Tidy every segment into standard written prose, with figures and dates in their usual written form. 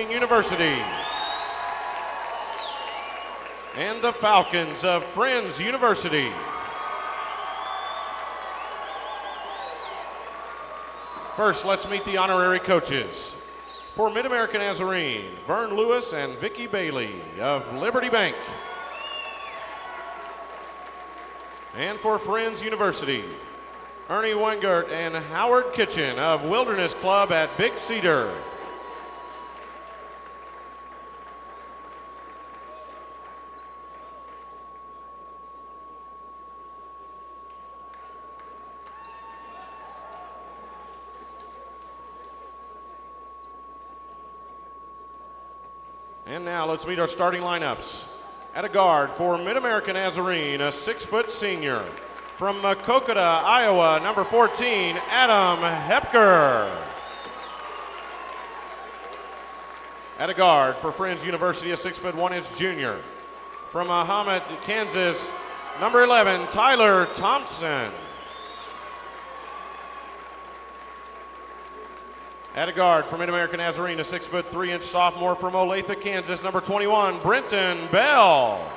Washington University. And the Falcons of Friends University. First, let's meet the honorary coaches. For Mid-American Nazarene, Vern Lewis and Vicki Bailey of Liberty Bank. And for Friends University, Ernie Weingart and Howard Kitchen of Wilderness Club at Big Cedar. And now let's meet our starting lineups. At a guard for Mid-American Nazarene, a 6-foot senior. From Maquoketa, Iowa, number 14, Adam Hepker. At a guard for Friends University, a 6-foot 1-inch junior. From Mahomet, Kansas, number 11, Tyler Thompson. At a guard for Mid-American Nazarene, a 6-foot 3-inch sophomore from Olathe, Kansas, number 21, Brenton Bell.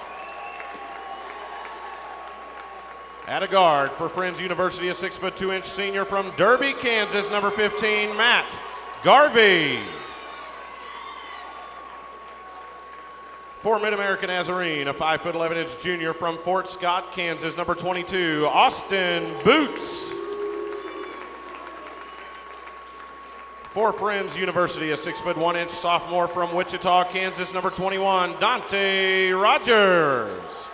At a guard for Friends University, a 6-foot 2-inch senior from Derby, Kansas, number 15, Matt Garvey. For Mid-American Nazarene, a 5-foot 11-inch junior from Fort Scott, Kansas, number 22, Austin Boots. For Friends University, a 6-foot 1-inch sophomore from Wichita, Kansas, number 21, Dante Rogers.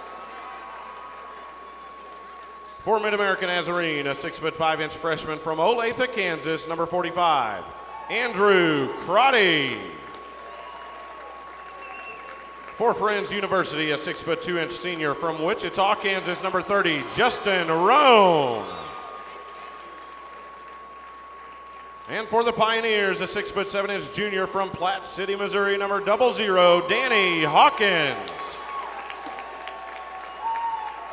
For Mid-American Nazarene, a 6-foot 5-inch freshman from Olathe, Kansas, number 45, Andrew Crotty. For Friends University, a 6-foot 2-inch senior from Wichita, Kansas, number 30, Justin Roan. And for the Pioneers, a 6-foot 7-inch junior from Platte City, Missouri, number 00, Danny Hawkins.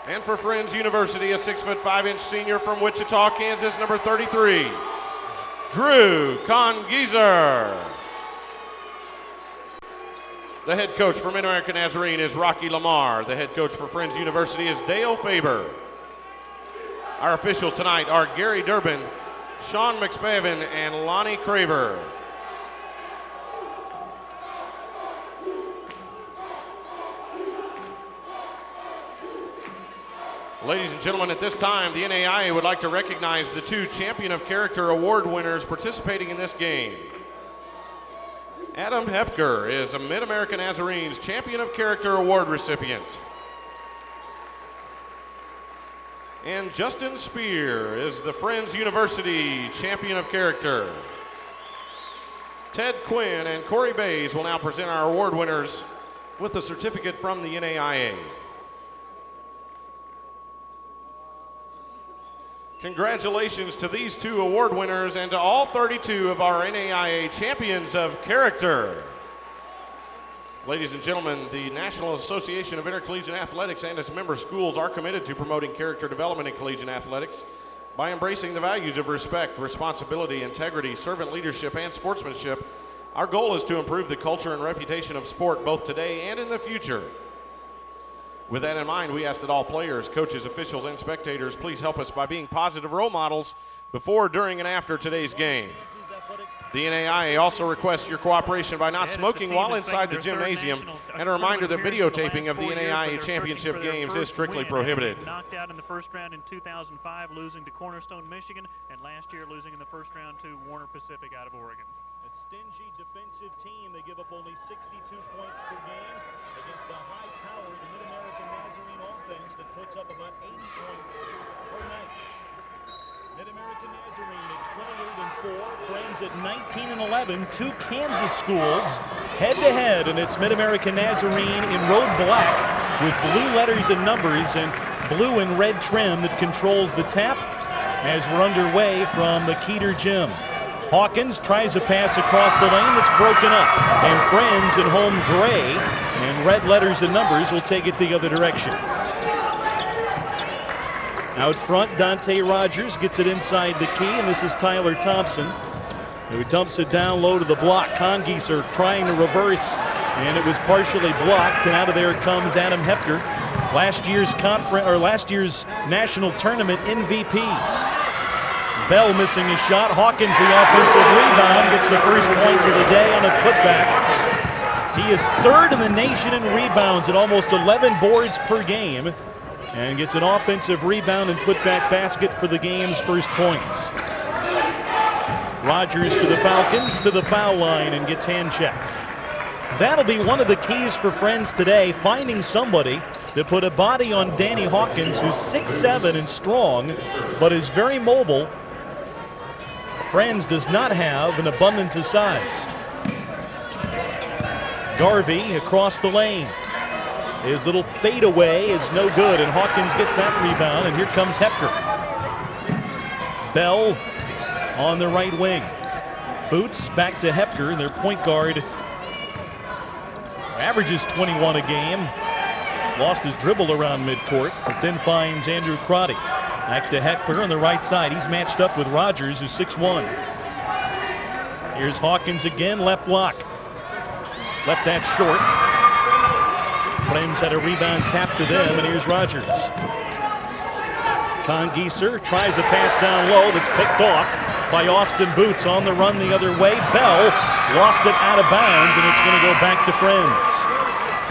And for Friends University, a 6-foot 5-inch senior from Wichita, Kansas, number 33, Drew Congeezer. The head coach for Mid-American Nazarene is Rocky Lamar. The head coach for Friends University is Dale Faber. Our officials tonight are Gary Durbin, Sean McSpavin, and Lonnie Craver. Ladies and gentlemen, at this time, the NAIA would like to recognize the 2 Champion of Character Award winners participating in this game. Adam Hepker is a Mid-American Nazarene's Champion of Character Award recipient. And Justin Spear is the Friends University Champion of Character. Ted Quinn and Corey Bays will now present our award winners with a certificate from the NAIA. Congratulations to these 2 award winners and to all 32 of our NAIA Champions of Character. Ladies and gentlemen, the National Association of Intercollegiate Athletics and its member schools are committed to promoting character development in collegiate athletics by embracing the values of respect, responsibility, integrity, servant leadership, and sportsmanship. Our goal is to improve the culture and reputation of sport both today and in the future. With that in mind, we ask that all players, coaches, officials, and spectators please help us by being positive role models before, during, and after today's game. The NAIA also requests your cooperation by not smoking while inside the gymnasium, and a reminder that videotaping of the NAIA championship games is strictly prohibited. Knocked out in the first round in 2005, losing to Cornerstone, Michigan, and last year losing in the first round to Warner Pacific out of Oregon. A stingy defensive team. They give up only 62 points per game against a high-powered Mid-American Nazarene offense that puts up about 80 points per night. Mid-American Nazarene at 28-4, Friends at 19-11, 2 Kansas schools head-to-head, and it's Mid-American Nazarene in road black with blue letters and numbers and blue and red trim that controls the tap as we're underway from the Keeter Gym. Hawkins tries a pass across the lane that's broken up, and Friends in home gray and red letters and numbers will take it the other direction. Out front, Dante Rogers gets it inside the key, and this is Tyler Thompson. who dumps it down low to the block. Congieser trying to reverse, and it was partially blocked, and out of there comes Adam Hepker, last year's national tournament MVP. Bell missing his shot. Hawkins, the offensive rebound, gets the first points of the day on a putback. He is third in the nation in rebounds at almost 11 boards per game, and gets an offensive rebound and putback basket for the game's first points. Rogers for the Falcons to the foul line and gets hand checked. That'll be one of the keys for Friends today, finding somebody to put a body on Danny Hawkins, who's 6'7" and strong, but is very mobile. Friends does not have an abundance of size. Garvey across the lane. His little fadeaway is no good, and Hawkins gets that rebound, and here comes Hepker. Bell on the right wing. Boots back to Hepker, their point guard. Averages 21 a game. Lost his dribble around midcourt, but then finds Andrew Crotty. Back to Hepker on the right side. He's matched up with Rogers, who's 6'1". Here's Hawkins again, left block. Left that short. Friends had a rebound tap to them, and here's Rogers. Congieser tries a pass down low that's picked off by Austin Boots on the run the other way. Bell lost it out of bounds, and it's going to go back to Friends.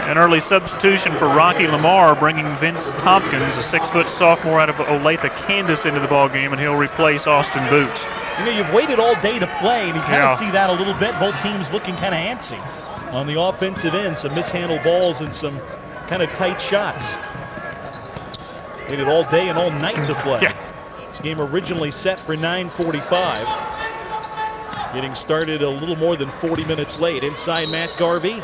An early substitution for Rocky Lamar, bringing Vince Tompkins, a 6-foot sophomore out of Olathe, Kansas, into the ballgame, and he'll replace Austin Boots. You know, you've waited all day to play, and you kind of see that a little bit. Both teams looking kind of antsy on the offensive end. Some mishandled balls and some kind of tight shots. Waited all day and all night to play. Yeah. This game originally set for 9:45. Getting started a little more than 40 minutes late. Inside Matt Garvey.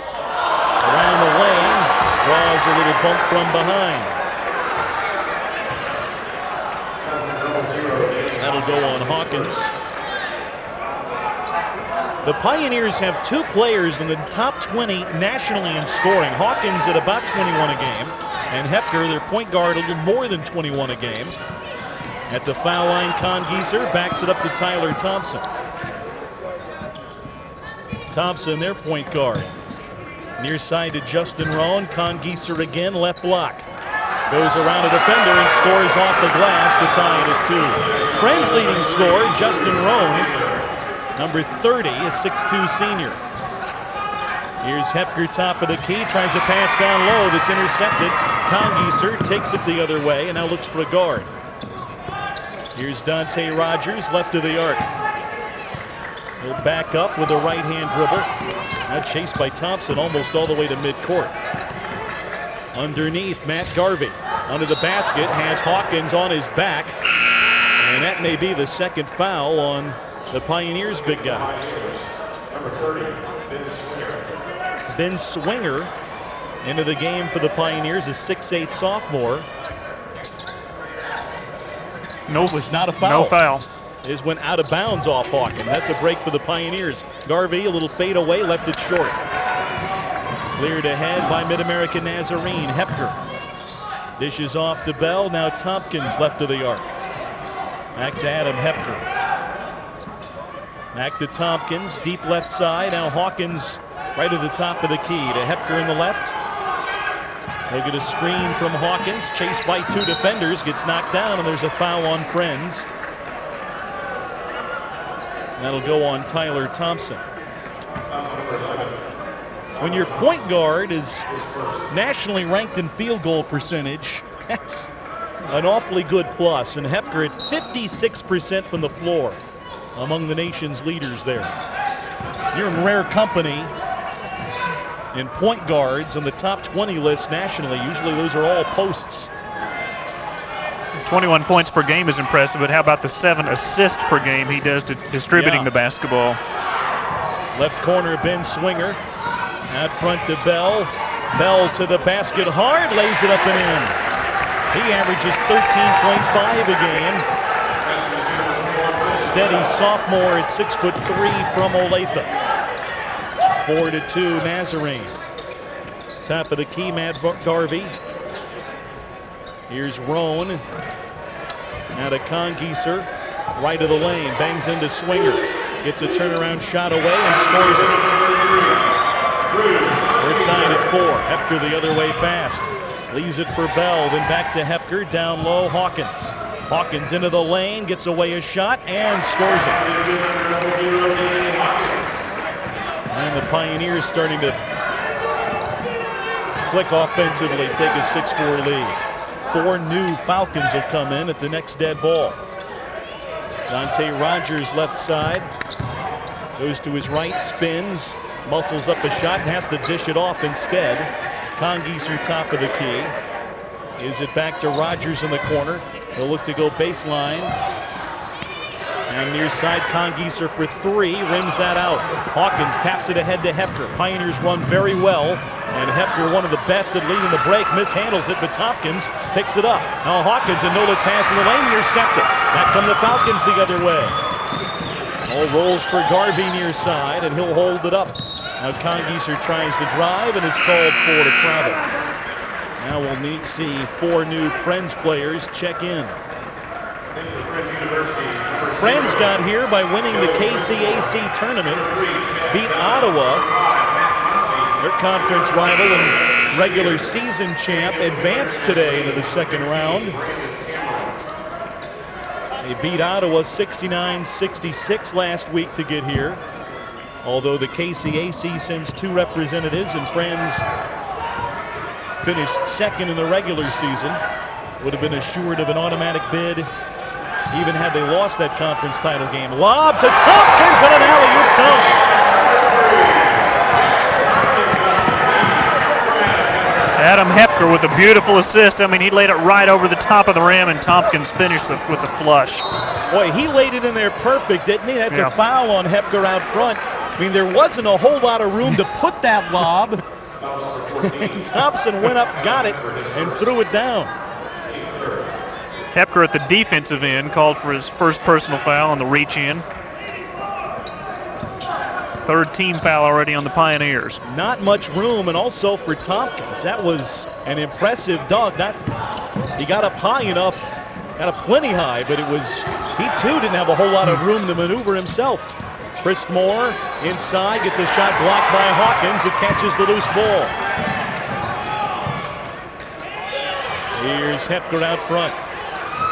Around the lane, draws a little bump from behind. That'll go on Hawkins. The Pioneers have two players in the top 20 nationally in scoring. Hawkins at about 21 a game, and Hepker, their point guard, a little more than 21 a game. At the foul line, Congieser backs it up to Tyler Thompson. Thompson, their point guard. Near side to Justin Roan. Congieser again, left block. Goes around a defender and scores off the glass to tie it at 2. Friends' leading scorer, Justin Roan, number 30, a 6'2" senior. Here's Hepker, top of the key, tries a pass down low that's intercepted. Congieser takes it the other way and now looks for a guard. Here's Dante Rogers, left of the arc. He'll back up with a right-hand dribble. Now chased by Thompson almost all the way to midcourt. Underneath, Matt Garvey. Under the basket, has Hawkins on his back. And that may be the second foul on the Pioneers' big guy. Number 30, Ben Swinger into the game for the Pioneers, a 6'8" sophomore. No, was not a foul. No foul. His went out of bounds off Hawkins. That's a break for the Pioneers. Garvey, a little fade away, left it short. Cleared ahead by Mid-American Nazarene. Hepker dishes off to Bell. Now Tompkins left of the arc. Back to Adam Hepker. Back to Tompkins, deep left side. Now Hawkins right at the top of the key to Hepker in the left. He'll get a screen from Hawkins, chased by two defenders, gets knocked down, and there's a foul on Friends. That'll go on Tyler Thompson. When your point guard is nationally ranked in field goal percentage, that's an awfully good plus. And Hepker at 56% from the floor, among the nation's leaders there. You're in rare company in point guards on the top 20 list nationally. Usually those are all posts. 21 points per game is impressive, but how about the 7 assists per game he does to distributing the basketball? Left corner, Ben Swinger. Out front to Bell. Bell to the basket hard, lays it up and in. He averages 13.5 a game. Steady sophomore at 6'3" from Olathe. 4-2 Nazarene. Top of the key, Matt Garvey. Here's Roan. Now to Congieser. Right of the lane. Bangs into Swinger. Gets a turnaround shot away and scores it. We're tied at 4. Hepker the other way fast. Leaves it for Bell, then back to Hepker. Down low, Hawkins. Hawkins into the lane, gets away a shot, and scores it. And the Pioneers starting to click offensively, take a 6-4 lead. 4 new Falcons will come in at the next dead ball. Dante Rogers left side. Goes to his right, spins, muscles up a shot, and has to dish it off instead. Congeser top of the key. Gives it back to Rogers in the corner. He'll look to go baseline. And near side, Congeser for 3, rims that out. Hawkins taps it ahead to Hepker. Pioneers run very well. And Hepker, one of the best at leading the break, mishandles it, but Tompkins picks it up. Now Hawkins, a no-look pass in the lane, intercepted. Back come the Falcons the other way. All rolls for Garvey near side, and he'll hold it up. Now Congeser tries to drive and is called for to travel. Now we'll see 4 new Friends players check in. Friends got here by winning the KCAC tournament, beat Ottawa, their conference rival and regular season champ, advanced today to the second round. They beat Ottawa 69-66 last week to get here. Although the KCAC sends 2 representatives and Friends finished second in the regular season, would have been assured of an automatic bid even had they lost that conference title game. Lob to Tompkins and an alley-oop dunk. Adam Hepker with a beautiful assist. I mean, he laid it right over the top of the rim, and Tompkins finished with the flush. Boy, he laid it in there perfect, didn't he? That's a foul on Hepker out front. I mean, there wasn't a whole lot of room to put that lob. Thompson went up, got it, and threw it down. Hepker at the defensive end called for his first personal foul on the reach in. 3rd team foul already on the Pioneers. Not much room, and also for Tompkins. That was an impressive dunk. He got up high enough, got up plenty high, but he too didn't have a whole lot of room to maneuver himself. Chris Moore inside, gets a shot blocked by Hawkins, who catches the loose ball. Here's Hepker out front.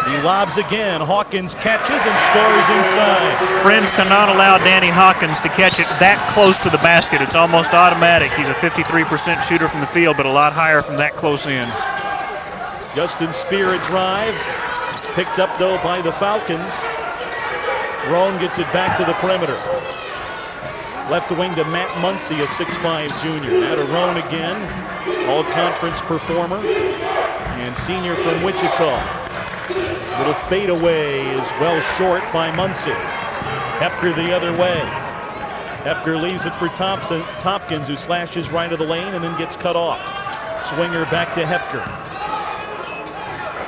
He lobs again. Hawkins catches and scores inside. Friends cannot allow Danny Hawkins to catch it that close to the basket. It's almost automatic. He's a 53% shooter from the field, but a lot higher from that close in. Justin Spear a drive. Picked up, though, by the Falcons. Roan gets it back to the perimeter. Left wing to Matt Muncy, a 6'5 junior. Now to Roan again. All-conference performer and senior from Wichita. Little fadeaway is well short by Muncy. Hepker the other way. Hepker leaves it for Tompkins, who slashes right of the lane and then gets cut off. Swinger back to Hepker.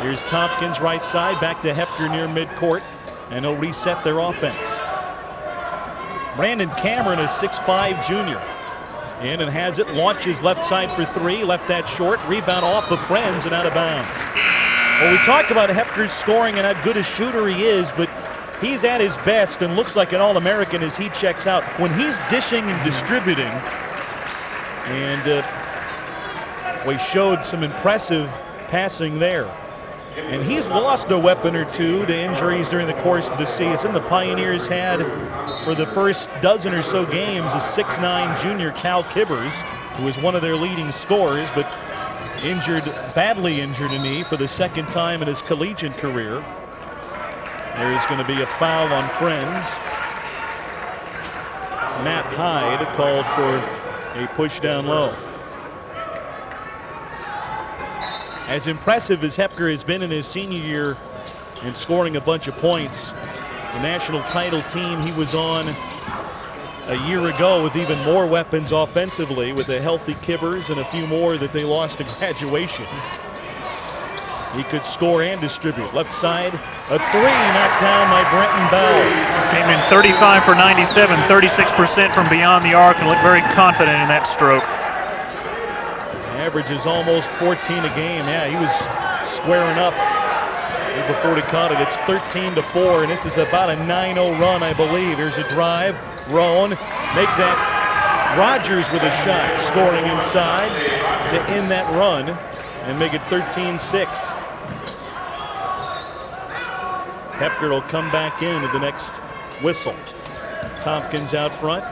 Here's Tompkins right side, back to Hepker near midcourt, and he'll reset their offense. Brandon Cameron is 6'5 junior. In and has it, launches left side for 3, left that short, rebound off the Friends and out of bounds. Well, we talk about Hepker's scoring and how good a shooter he is, but he's at his best and looks like an All-American as he checks out. When he's dishing and distributing, and we showed some impressive passing there. And he's lost a weapon or two to injuries during the course of the season. The Pioneers had, for the first dozen or so games, a 6'9 junior Cal Kibbers, who was one of their leading scorers, but badly injured a knee for the 2nd time in his collegiate career. There's going to be a foul on Friends. Matt Hyde called for a push down low. As impressive as Hepker has been in his senior year and scoring a bunch of points, the national title team he was on a year ago with even more weapons offensively, with a healthy Kibbers and a few more that they lost to graduation. He could score and distribute. Left side, a 3 knocked down by Brenton Bell. Came in 35 for 97, 36% from beyond the arc, and looked very confident in that stroke. Averages almost 14 a game. Yeah, he was squaring up. Before he caught it, it's 13-4, and this is about a 9-0 run, I believe. Here's a drive. Roan, make that. Rogers with a shot, scoring inside to end that run and make it 13-6. Hepker will come back in at the next whistle. Tompkins out front.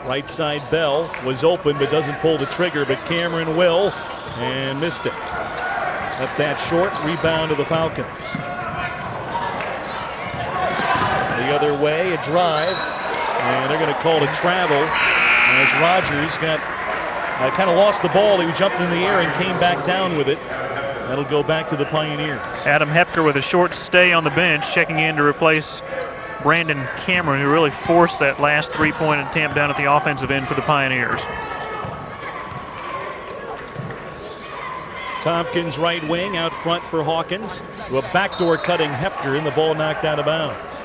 Right side Bell was open but doesn't pull the trigger, but Cameron will, and missed it. Left that short, rebound to the Falcons. The other way, a drive, and they're going to call it travel as Rogers got kind of lost the ball. He was jumping in the air and came back down with it. That'll go back to the Pioneers. Adam Hepker with a short stay on the bench, checking in to replace Brandon Cameron, who really forced that last three-point attempt down at the offensive end for the Pioneers. Tompkins right wing out front for Hawkins. To a backdoor cutting Hepker, and the ball knocked out of bounds.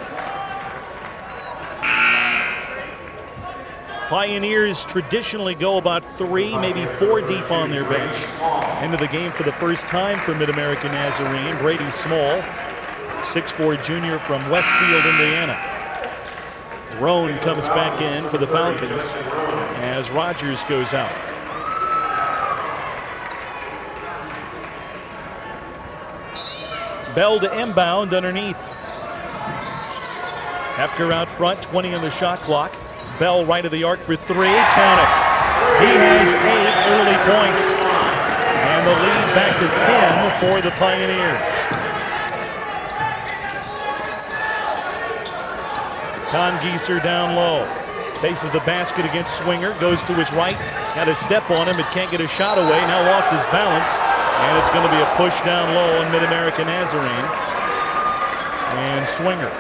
Pioneers traditionally go about 3, maybe 4 deep on their bench. Into the game for the first time for Mid-American Nazarene. Brady Small, 6'4" junior from Westfield, Indiana. Roan comes back in for the Falcons as Rogers goes out. Bell to inbound underneath. Hepker out front, 20 on the shot clock. Bell right of the arc for 3, count it. He has 8 early points. And the lead back to 10 for the Pioneers. Congieser down low. Faces the basket against Swinger, goes to his right. Got a step on him, but can't get a shot away. Now lost his balance. And it's going to be a push down low on Mid-American Nazarene. And Swinger.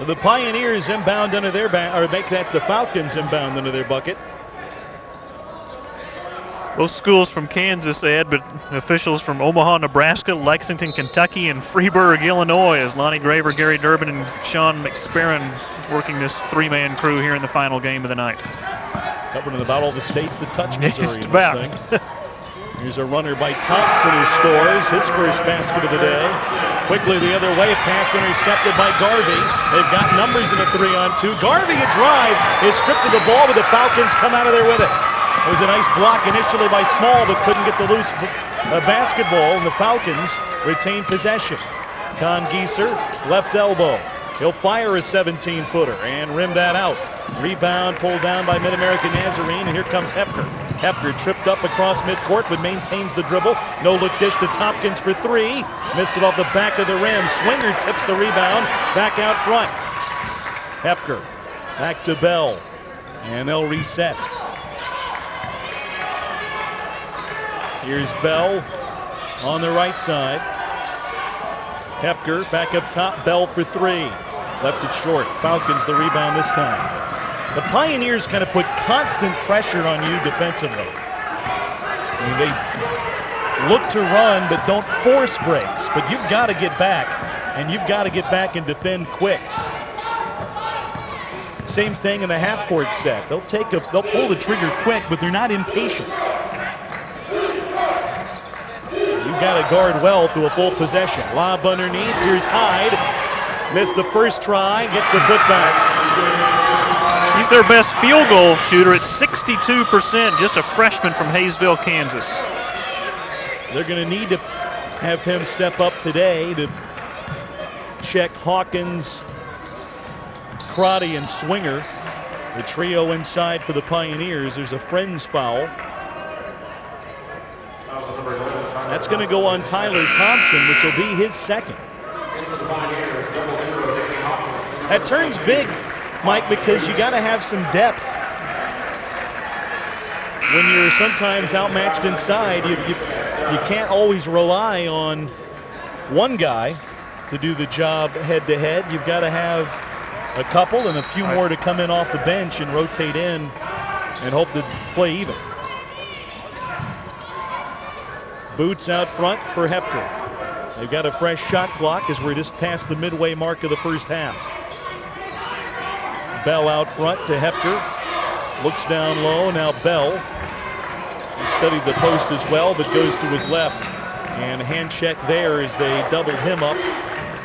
The Pioneers inbound under their or make that the Falcons inbound under their bucket. Both schools from Kansas, Ed, but officials from Omaha, Nebraska, Lexington, Kentucky, and Freeburg, Illinois, as Lonnie Graver, Gary Durbin, and Sean McSparron working this 3-man crew here in the final game of the night. Covering about all the states that touch Missouri. Just about. In this thing. Here's a runner by Thompson who scores his first basket of the day. Quickly the other way, pass intercepted by Garvey. They've got numbers in a 3-on-2. Garvey a drive is stripped of the ball, but the Falcons come out of there with it. It was a nice block initially by Small, but couldn't get the loose basketball, and the Falcons retain possession. Congieser, left elbow. He'll fire a 17-footer and rim that out. Rebound pulled down by Mid-American Nazarene, and here comes Hepker. Hepker tripped up across midcourt, but maintains the dribble. No-look dish to Tompkins for 3. Missed it off the back of the rim. Swinger tips the rebound back out front. Hepker back to Bell, and they'll reset. Here's Bell on the right side. Hepker back up top. Bell for 3. Left it short. Falcons the rebound this time. The Pioneers kind of put constant pressure on you defensively. I mean, they look to run but don't force breaks. But you've got to get back, and you've got to get back and defend quick. Same thing in the half-court set. They'll pull the trigger quick, but they're not impatient. You've got to guard well through a full possession. Lob underneath. Here's Hyde. Missed the first try. Gets the putback. He's their best field goal shooter at 62%, just a freshman from Hayesville, Kansas. They're going to need to have him step up today to check Hawkins, Crotty, and Swinger. The trio inside for the Pioneers. There's a Friends foul. That's going to go on Tyler Thompson, which will be his second. That turns big, Mike, because you got to have some depth. When you're sometimes outmatched inside, you can't always rely on one guy to do the job head-to-head. You've got to have a couple and a few more to come in off the bench and rotate in and hope to play even. Boots out front for Hepker. They've got a fresh shot clock as we're just past the midway mark of the first half. Bell out front to Hepker. Looks down low. Now Bell. He studied the post as well, but goes to his left. And hand check there as they doubled him up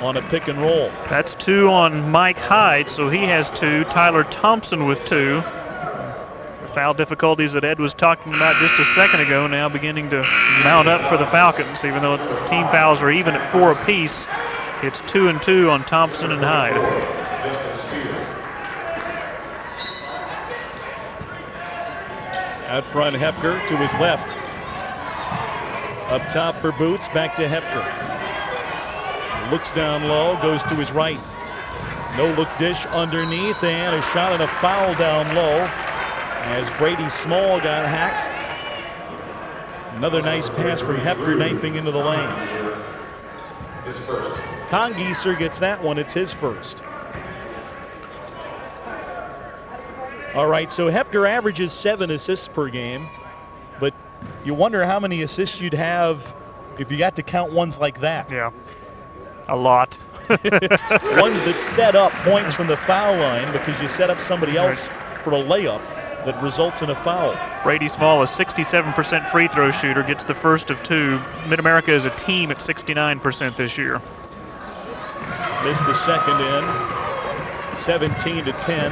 on a pick and roll. That's 2 on Mike Hyde, so he has 2. Tyler Thompson with 2. The foul difficulties that Ed was talking about just a second ago now beginning to mount up for the Falcons. Even though the team fouls are even at 4 apiece, it's 2 and 2 on Thompson and Hyde. Out front, Hepker to his left. Up top for Boots, back to Hepker. Looks down low, goes to his right. No look dish underneath, and a shot and a foul down low as Brady Small got hacked. Another nice pass from Hepker, knifing into the lane. Congieser gets that one, it's his first. All right, so Hepker averages 7 assists per game, but you wonder how many assists you'd have if you got to count ones like that. Yeah, a lot. Ones that set up points from the foul line because you set up somebody else for a layup that results in a foul. Brady Small, a 67% free throw shooter, gets the first of 2. Mid-America is a team at 69% this year. Missed the second in, 17-10.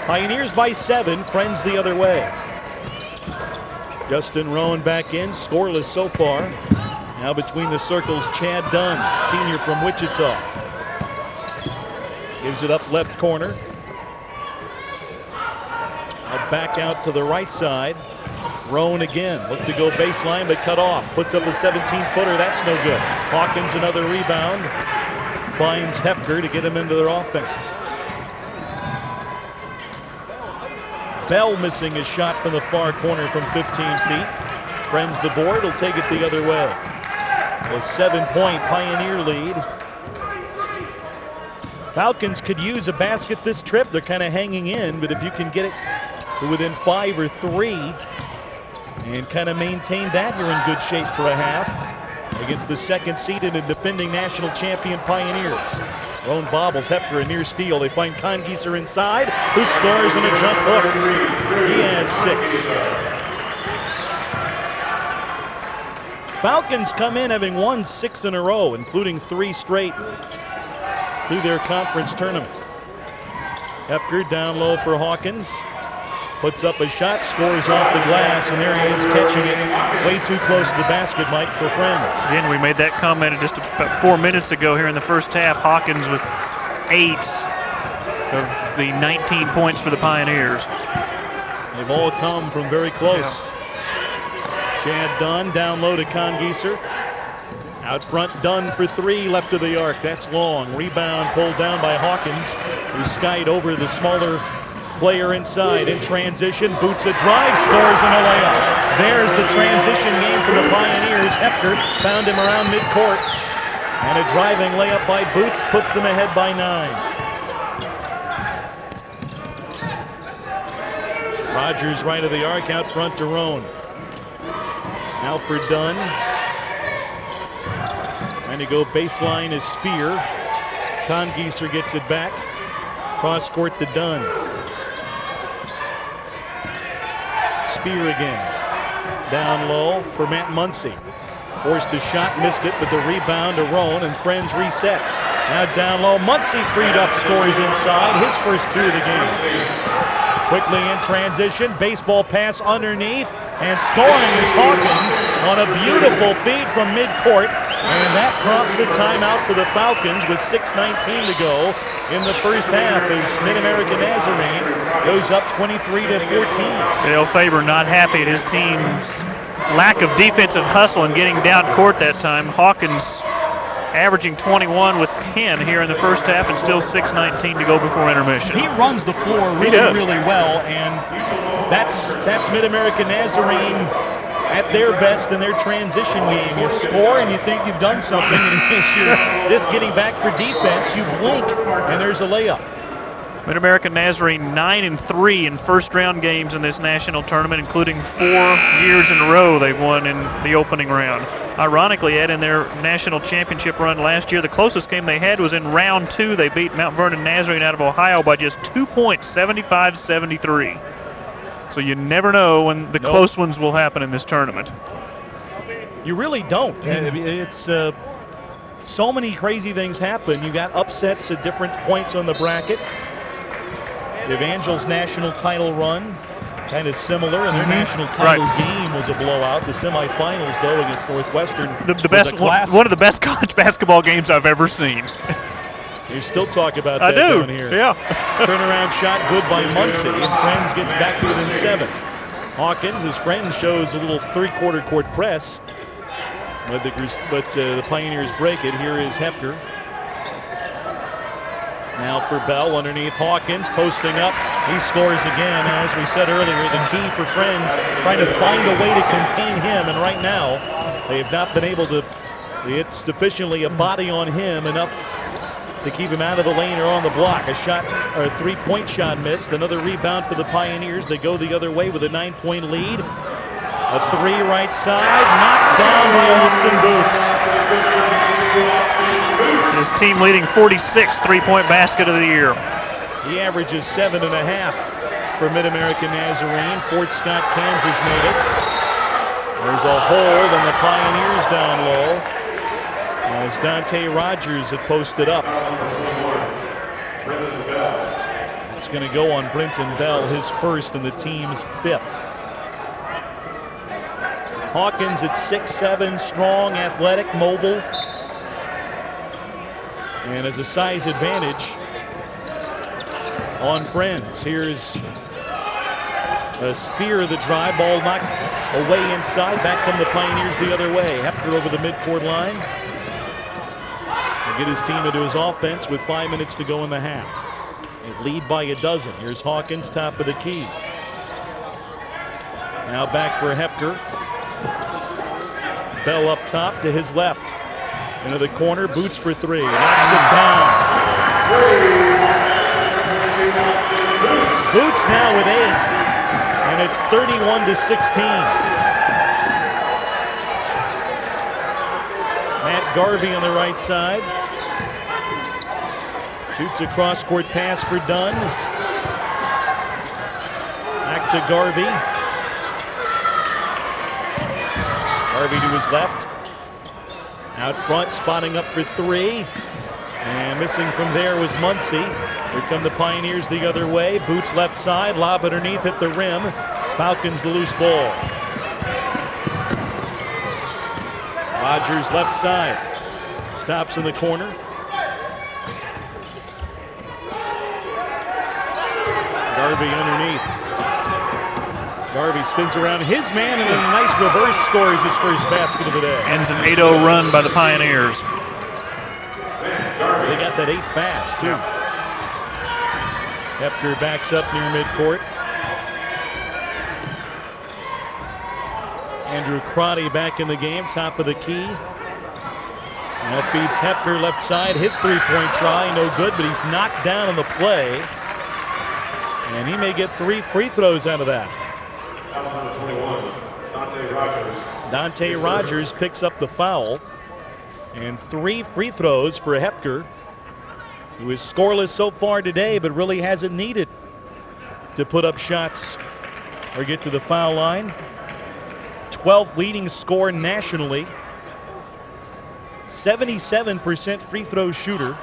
Pioneers by 7, Friends the other way. Justin Roan back in, scoreless so far. Now between the circles, Chad Dunn, senior from Wichita. Gives it up left corner. Now back out to the right side. Roan again, look to go baseline but cut off. Puts up a 17-footer, that's no good. Hawkins another rebound. Finds Hepker to get him into their offense. Bell missing his shot from the far corner from 15 feet. Friends the board, will take it the other way. A 7-point Pioneer lead. Falcons could use a basket this trip. They're kind of hanging in, but if you can get it to within 5 or 3 and kind of maintain that, you're in good shape for a half against the second seeded and defending national champion Pioneers. Roan bobbles, Hepker a near steal. They find Congieser inside, who scores on a jump hook. He has 6. Falcons come in having won 6 in a row, including 3 straight through their conference tournament. Hepker down low for Hawkins. Puts up a shot, scores off the glass, and there he is catching it way too close to the basket, Mike, for Friends. Again, we made that comment just about 4 minutes ago here in the first half. Hawkins with 8 of the 19 points for the Pioneers. They've all come from very close. Chad Dunn down low to Congieser. Out front, Dunn for 3, left of the arc. That's long. Rebound pulled down by Hawkins, who skied over the smaller player inside. In transition, Boots a drive, scores and a layup. There's the transition game for the Pioneers. Hepker found him around midcourt. And a driving layup by Boots puts them ahead by 9. Rogers right of the arc, out front to Roan. Now for Dunn. Trying to go baseline is Spear. Congieser gets it back. Cross court to Dunn. Spear again. Down low for Matt Muncy. Forced a shot, missed it, but the rebound to Roan, and Friends resets. Now down low, Muncy freed up, scores inside, his first 2 of the game. Quickly in transition, baseball pass underneath, and scoring is Hawkins on a beautiful feed from midcourt. And that prompts a timeout for the Falcons with 6:19 to go in the first half as Mid-American Nazarene goes up 23-14. Dale Faber not happy at his team's lack of defensive hustle and getting down court that time. Hawkins averaging 21 with 10 here in the first half, and still 6:19 to go before intermission. He runs the floor really well, and that's Mid-American Nazarene at their best in their transition game. You score and you think you've done something, and as you're just getting back for defense, you blink and there's a layup. Mid-American Nazarene 9-3 in first-round games in this national tournament, including 4 years in a row they've won in the opening round. Ironically, Ed, in their national championship run last year, the closest game they had was in round 2. They beat Mount Vernon Nazarene out of Ohio by just 2 points, 75-73. So you never know when the close ones will happen in this tournament. You really don't. It's so many crazy things happen. You got upsets at different points on the bracket. Evangel's national title run, kind of similar, and their national title game was a blowout. The semifinals, though, against Northwestern, the best, one of the best college basketball games I've ever seen. You still talk about that down here. Yeah. Turnaround shot good by Muncie, and Friends gets back to within 7. Hawkins, his Friends shows a little three-quarter court press, but the Pioneers break it. Here is Hepker. Now for Bell underneath Hawkins, posting up. He scores again. As we said earlier, the key for Friends, trying to find a way to contain him, and right now they have not been able to hit sufficiently a body on him enough to keep him out of the lane or on the block. A shot, or a three-point shot missed. Another rebound for the Pioneers. They go the other way with a 9-point lead. A three right side, knocked down by Austin Boots. His team leading 46 three-point basket of the year. He averages 7.5 for Mid-American Nazarene. Fort Scott, Kansas native. There's a hold and the Pioneers down low as Dante Rogers had posted up. It's going to go on Brenton Bell, his first and the team's 5th. Hawkins at 6'7", strong, athletic, mobile, and has a size advantage on Friends. Here's a spear of the drive, ball knocked away inside, back come the Pioneers the other way. Hepker over the midcourt line. He'll get his team into his offense with 5 minutes to go in the half. They lead by a dozen. Here's Hawkins, top of the key. Now back for Hepker. Bell up top to his left. Into the corner, Boots for 3. Knocks it down. Boots now with 8. And it's 31-16. Matt Garvey on the right side. Shoots a cross-court pass for Dunn. Back to Garvey. Garvey to his left. Out front, spotting up for 3. And missing from there was Muncie. Here come the Pioneers the other way. Boots left side, lob underneath, hit the rim. Falcons the loose ball. Rogers left side. Stops in the corner. Garvey underneath. Garvey spins around his man and a nice reverse scores his first basket of the day. Ends an 8-0 run by the Pioneers. They got that 8 fast, too. Hepker backs up near midcourt. Andrew Crotty back in the game, top of the key. Now feeds Hepker left side. His three-point try, no good, but he's knocked down on the play. And he may get 3 free throws out of that. Dante Rogers picks up the foul. And 3 free throws for Hepker, who is scoreless so far today, but really hasn't needed to put up shots or get to the foul line. 12th leading scorer nationally. 77% free throw shooter.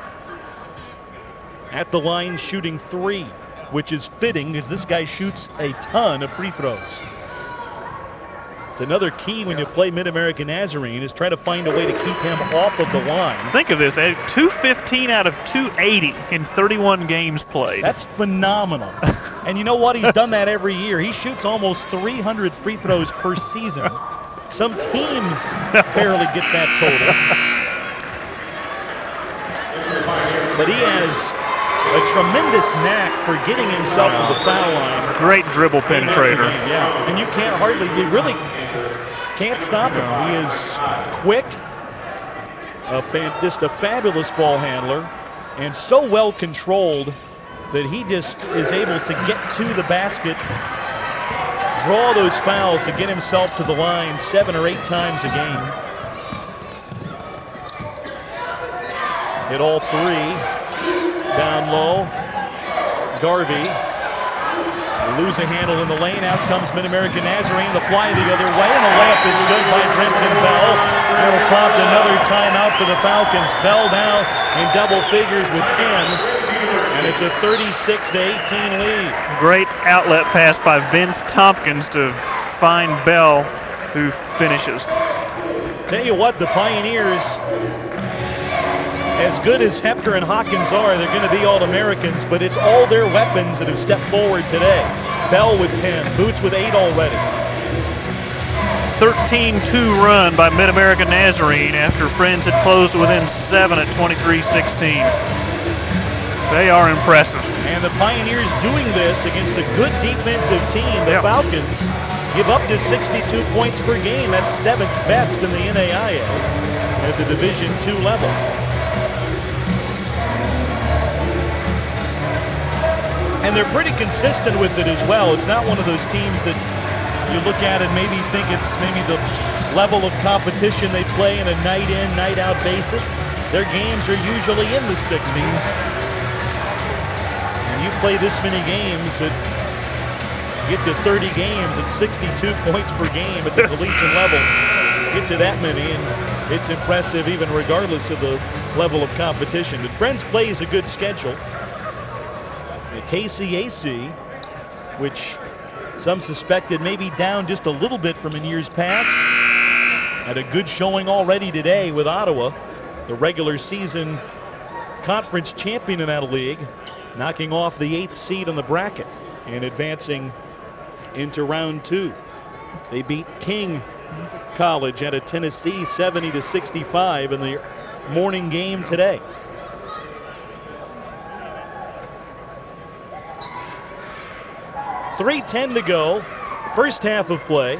At the line shooting 3, which is fitting as this guy shoots a ton of free throws. It's another key when you play Mid-American Nazarene is try to find a way to keep him off of the line. Think of this, 215 out of 280 in 31 games played. That's phenomenal. And you know what? He's done that every year. He shoots almost 300 free throws per season. Some teams barely get that total. But he has a tremendous knack for getting himself to the foul line. Great dribble penetrator. Yeah, and you can't you really can't stop him. He is quick, just a fabulous ball handler, and so well controlled that he just is able to get to the basket, draw those fouls to get himself to the line 7 or 8 times a game. Hit all 3. Down low, Garvey Lose a handle in the lane. Out comes Mid-American Nazarene. The fly the other way, and the layup is good by Brenton Bell. That'll prompt another timeout for the Falcons. Bell now in double figures with 10, and it's a 36-18 lead. Great outlet pass by Vince Tompkins to find Bell, who finishes. Tell you what, the Pioneers, as good as Hepker and Hawkins are, they're going to be All-Americans, but it's all their weapons that have stepped forward today. Bell with 10, Boots with 8 already. 13-2 run by Mid-American Nazarene after Friends had closed within 7 at 23-16. They are impressive. And the Pioneers doing this against a good defensive team. The Falcons give up to 62 points per game. That's 7th best in the NAIA at the Division II level. And they're pretty consistent with it as well. It's not one of those teams that you look at and maybe think it's maybe the level of competition they play in a night in, night out basis. Their games are usually in the 60s. And you play this many games that get to 30 games at 62 points per game at the collegiate level. Get to that many, and it's impressive even regardless of the level of competition. But Friends plays a good schedule. The KCAC, which some suspected may be down just a little bit from in years past, had a good showing already today with Ottawa, the regular season conference champion in that league, knocking off the 8th seed on the bracket and advancing into round 2. They beat King College out of Tennessee 70-65 in the morning game today. .310 to go, first half of play.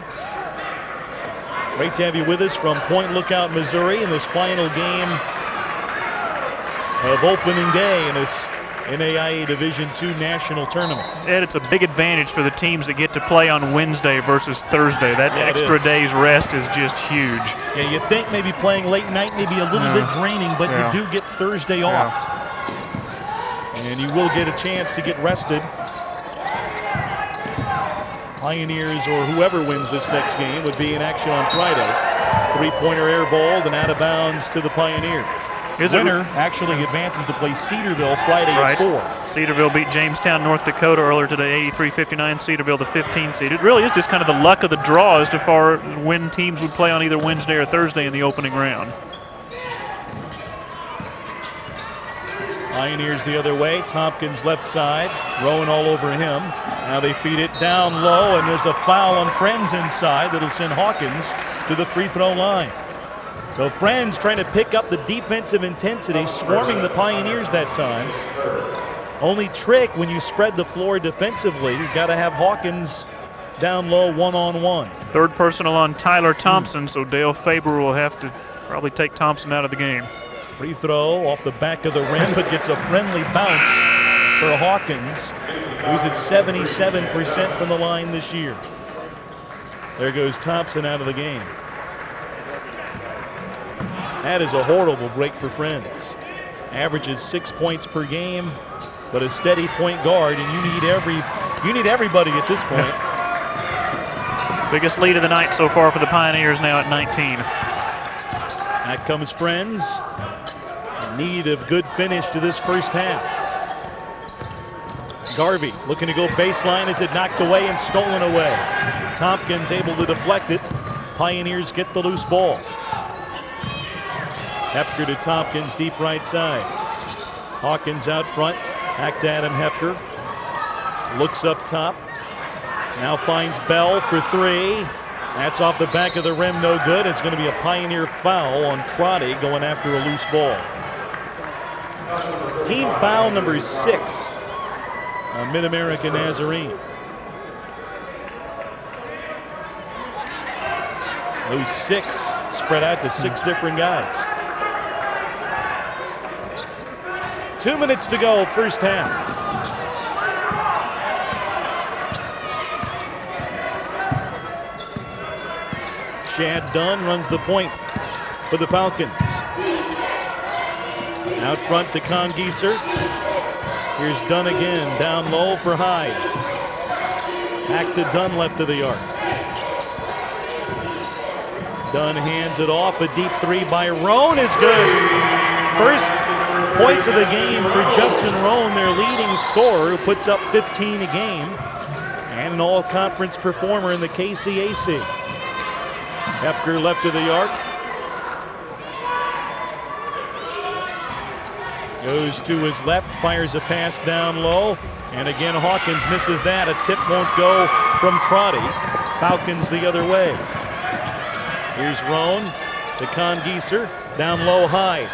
Great to have you with us from Point Lookout, Missouri in this final game of opening day in this NAIA Division II National Tournament. Ed, it's a big advantage for the teams that get to play on Wednesday versus Thursday. That extra day's rest is just huge. Yeah, you think maybe playing late night may be a little bit draining, but you do get Thursday off. And you will get a chance to get rested. Pioneers or whoever wins this next game would be in action on Friday. Three-pointer airballed and out of bounds to the Pioneers. Winner actually advances to play Cedarville Friday at 4. Cedarville beat Jamestown, North Dakota earlier today, 83-59. Cedarville, the 15th seed. It really is just kind of the luck of the draw as to far when teams would play on either Wednesday or Thursday in the opening round. Pioneers the other way. Tompkins left side. Rowan all over him. Now they feed it down low, and there's a foul on Friends inside that'll send Hawkins to the free throw line. So Friends trying to pick up the defensive intensity, swarming the Pioneers that time. Only trick when you spread the floor defensively, you've got to have Hawkins down low one-on-one. Third personal on Tyler Thompson, so Dale Faber will have to probably take Thompson out of the game. Free throw off the back of the rim, but gets a friendly bounce for Hawkins, who's at 77% from the line this year. There goes Thompson out of the game. That is a horrible break for Friends. Averages 6 points per game, but a steady point guard, and you need everybody at this point. Biggest lead of the night so far for the Pioneers now at 19. That comes Friends. In need of good finish to this first half. Garvey looking to go baseline as it knocked away and stolen away. Tompkins able to deflect it. Pioneers get the loose ball. Hepker to Tompkins, deep right side. Hawkins out front. Back to Adam Hepker. Looks up top. Now finds Bell for 3. That's off the back of the rim, no good. It's going to be a Pioneer foul on Crotty going after a loose ball. Team foul number 6 on Mid-American Nazarene. Those 6 spread out to 6 different guys. 2 minutes to go, first half. Chad Dunn runs the point for the Falcons. Out front to Congeeser. Here's Dunn again, down low for Hyde. Back to Dunn, left of the arc. Dunn hands it off. A deep three by Roan is good. First points of the game for Justin Roan, their leading scorer, who puts up 15 a game, and an all-conference performer in the KCAC. Hepker left of the arc. Goes to his left, fires a pass down low, and again Hawkins misses that. A tip won't go from Crotty. Falcons the other way. Here's Roan to Congeser, down low high.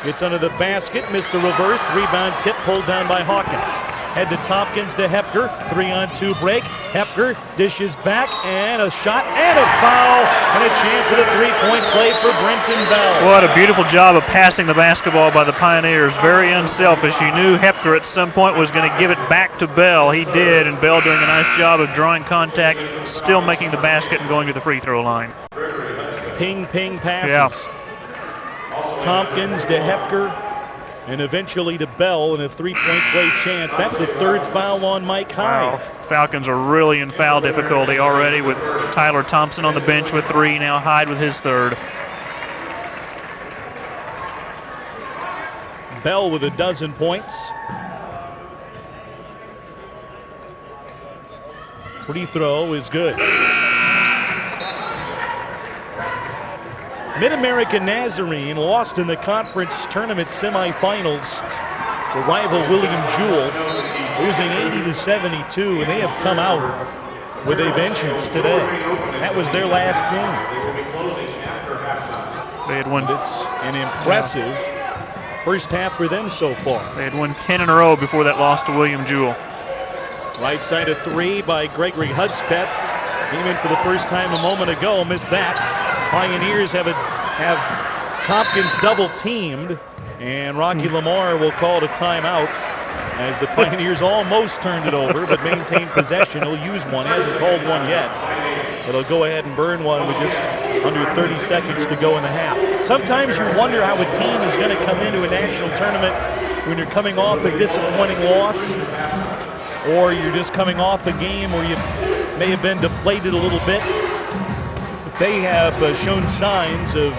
Gets under the basket, missed the reverse, rebound tip pulled down by Hawkins. Head to Tompkins to Hepker, 3-on-2 break. Hepker dishes back, and a shot and a foul, and a chance at a three-point play for Brenton Bell. What a beautiful job of passing the basketball by the Pioneers. Very unselfish. You knew Hepker at some point was going to give it back to Bell. He did, and Bell doing a nice job of drawing contact, still making the basket and going to the free throw line. Ping, ping passes. Yeah. Tompkins to Hepker, and eventually to Bell in a three-point play chance. That's the third foul on Mike Hyde. Wow. Falcons are really in foul difficulty already with Tyler Thompson on the bench with 3, now Hyde with his 3rd. Bell with a dozen points. Free throw is good. Mid-American Nazarene lost in the conference tournament semifinals. The rival William Jewell losing 80-72, and they have come out with a vengeance today. That was their last game. They had won. It's an impressive first half for them so far. They had won 10 in a row before that loss to William Jewell. Right side of 3 by Gregory Hudspeth. Came in for the first time a moment ago, missed that. Pioneers have Tompkins double teamed, and Rocky Lamar will call it a timeout as the Pioneers almost turned it over but maintained possession. He'll use one. He hasn't called one yet, but he'll go ahead and burn one with just under 30 seconds to go in the half. Sometimes you wonder how a team is going to come into a national tournament when you're coming off a disappointing loss, or you're just coming off a game where you may have been deflated a little bit. They have shown signs of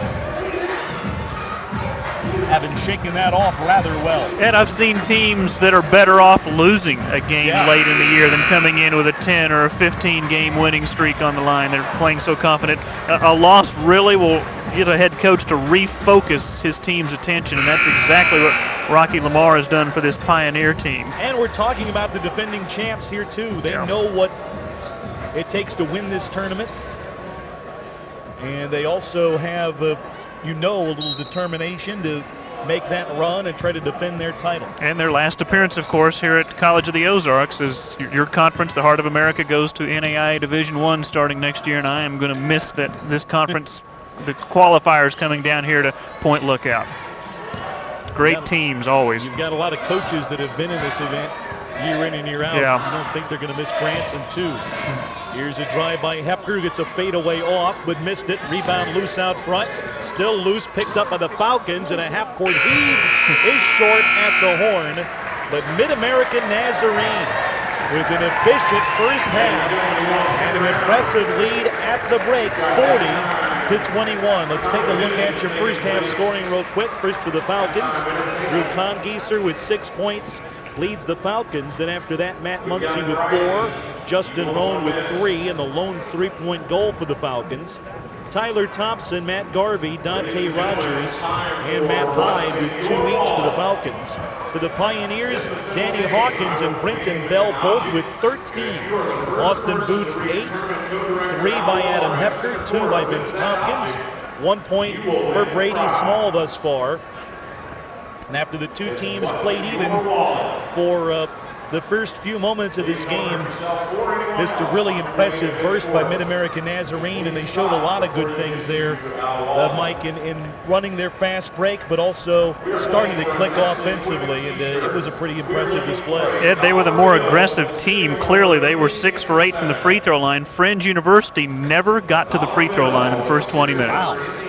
having shaken that off rather well. And I've seen teams that are better off losing a game late in the year than coming in with a 10 or a 15 game winning streak on the line. They're playing so confident. A loss really will get a head coach to refocus his team's attention, and that's exactly what Rocky Lamar has done for this Pioneer team. And we're talking about the defending champs here too. They know what it takes to win this tournament. And they also have, a little determination to make that run and try to defend their title. And their last appearance, of course, here at College of the Ozarks is your conference, the Heart of America, goes to NAIA Division I starting next year, and I am going to miss this conference, the qualifiers coming down here to Point Lookout. Great teams always. You've got a lot of coaches that have been in this event year in and year out. Yeah. I don't think they're going to miss Branson too. Here's a drive by Hepker, gets a fadeaway off, but missed it. Rebound loose out front. Still loose, picked up by the Falcons, and a half-court heave is short at the horn. But Mid-American Nazarene with an efficient first half and an impressive lead at the break, 40-21. Let's take a look at your first half scoring real quick. First for the Falcons, Drew Congeser with 6 points. Leads the Falcons. Then after that, Matt Muncie with 4, Justin Roan with 3, and the lone three-point goal for the Falcons. Tyler Thompson, Matt Garvey, Dante Rogers, and Matt Hyde with 2 each for the Falcons. For the Pioneers, Danny Hawkins and Brenton Bell both with 13. Austin Boots 8, 3 by Adam Hepker, 2 by Vince Tompkins. 1 point for Brady Small thus far. And after the two teams played even for the first few moments of this game, just a really impressive burst by Mid-American Nazarene, and they showed a lot of good things there, Mike, in running their fast break, but also starting to click offensively, and it was a pretty impressive display. Ed, they were the more aggressive team. Clearly, they were 6 for 8 from the free throw line. Fringe University never got to the free throw line in the first 20 minutes. Wow.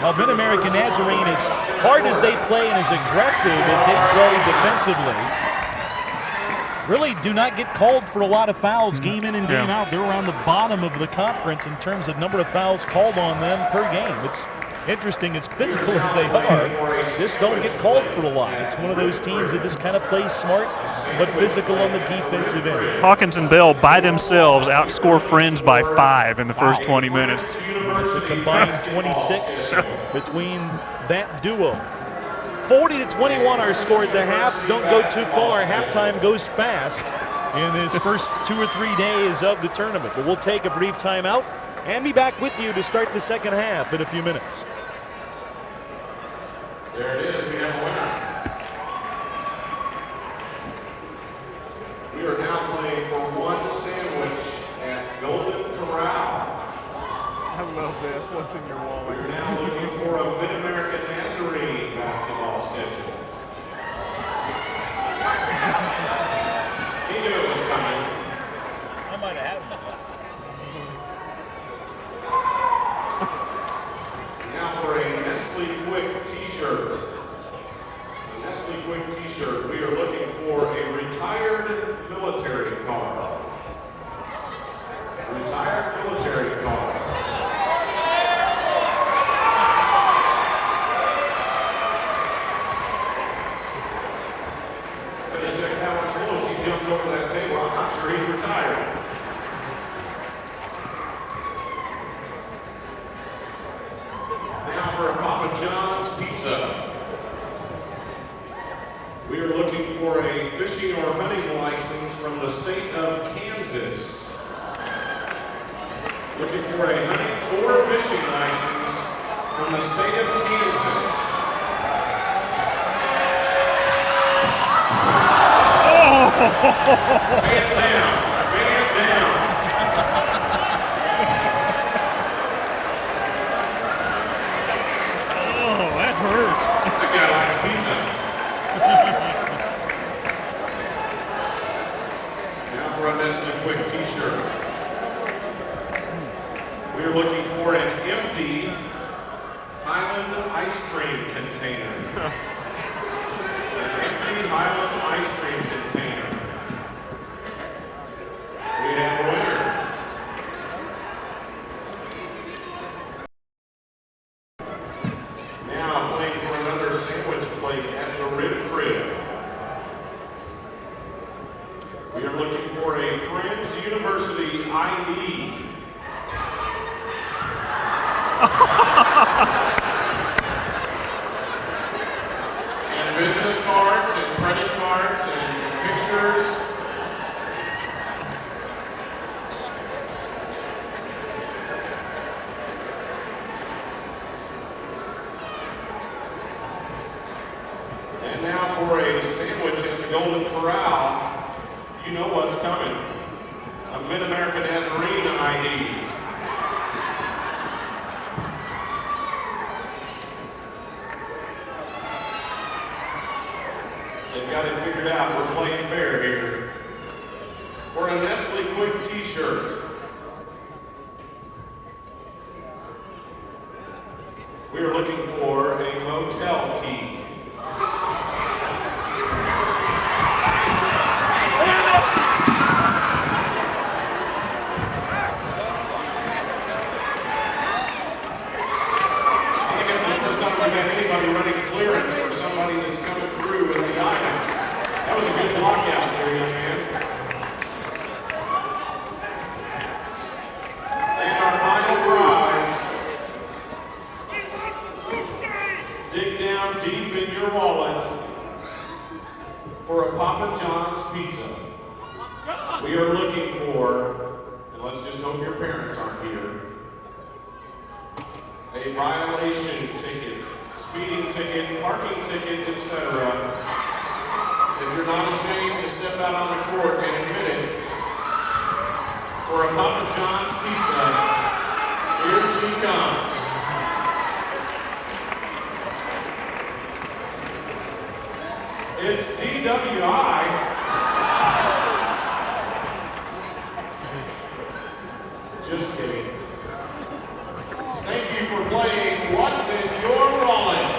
Now, Mid-American Nazarene, as hard as they play and as aggressive as they play defensively, really do not get called for a lot of fouls game in and game out. They're around the bottom of the conference in terms of number of fouls called on them per game. It's interesting, as physical as they are, just don't get called for a lot. It's one of those teams that just kind of plays smart but physical on the defensive end. Hawkins and Bell by themselves outscore Friends by 5 in the first 20 minutes. It's a combined 26 between that duo. 40-21 our score at the half. Don't go too far. Halftime goes fast in this first 2 or 3 days of the tournament. But we'll take a brief timeout and be back with you to start the second half in a few minutes. There it is. We have a winner. We are now playing for one sandwich at Golden Corral. I love this. What's in your wallet? We're now looking for a Mid-American Nazarene basketball schedule. He knew it was coming. I might have had him. Now for a Nestle Quick t-shirt. A Nestle Quick t-shirt. We are looking for a retired military car. Retired military car. Check that one close. He jumped over that table. I'm not sure he's retired. Now for a Papa John's pizza. We are looking for a fishing or hunting license from the state of Kansas. Looking for a hunting or fishing license from the state of Kansas. Man down. Man down. Oh, that hurt. That guy likes pizza. Now for a Nestle Quick t-shirt. We are looking for an empty Highland ice cream container. An empty Highland ice cream container. We have a winner. Now playing for another sandwich plate at the Rib Crib. We are looking for a Friends University ID. And business cards and credit cards and pictures. And now for a sandwich at the Golden Corral. You know what's coming. A Mid-American Nazarene ID. They've got it figured out. We're playing fair here. For a Nestle Quick t-shirt. We are looking for a motel key. Clearance for somebody that's coming through with the item. That was a good block out there, young man. And our final prize. Dig down deep in your wallet for a Papa John's pizza. We are looking for, and let's just hope your parents aren't here, a violation ticket. Speeding ticket, parking ticket, etc. If you're not ashamed to step out on the court and admit it, for a Papa John's pizza, here she comes. It's DWI. Just kidding. Thank you for playing What's in Your Wallet?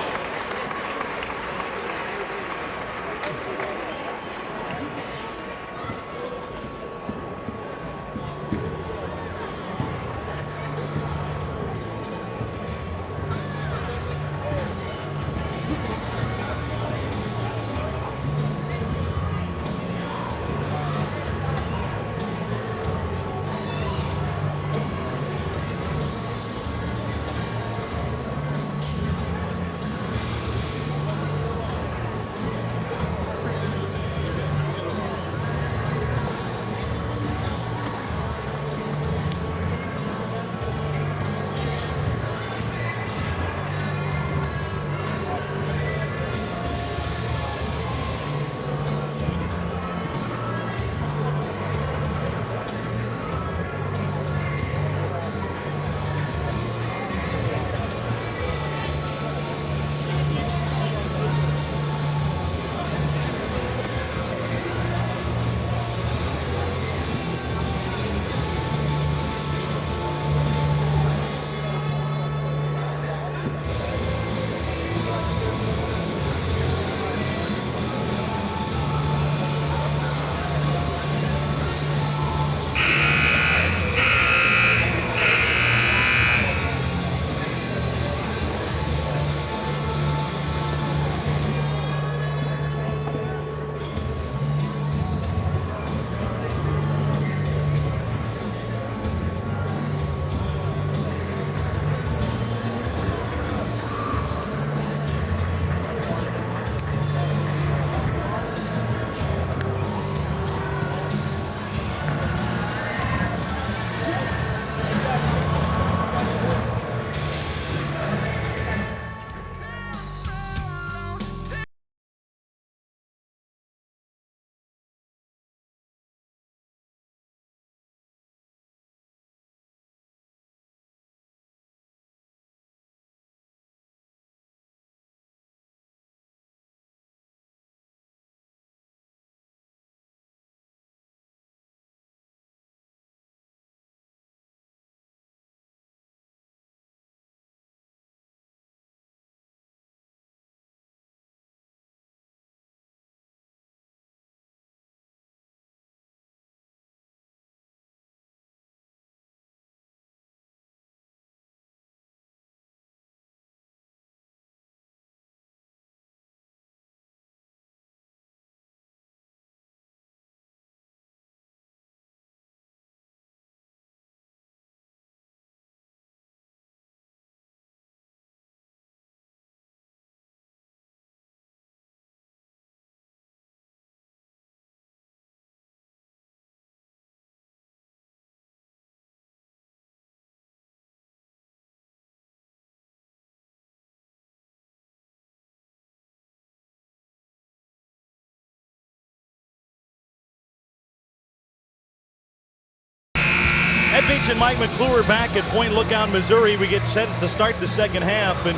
and Mike McClure back at Point Lookout, Missouri. We get set to start the second half, and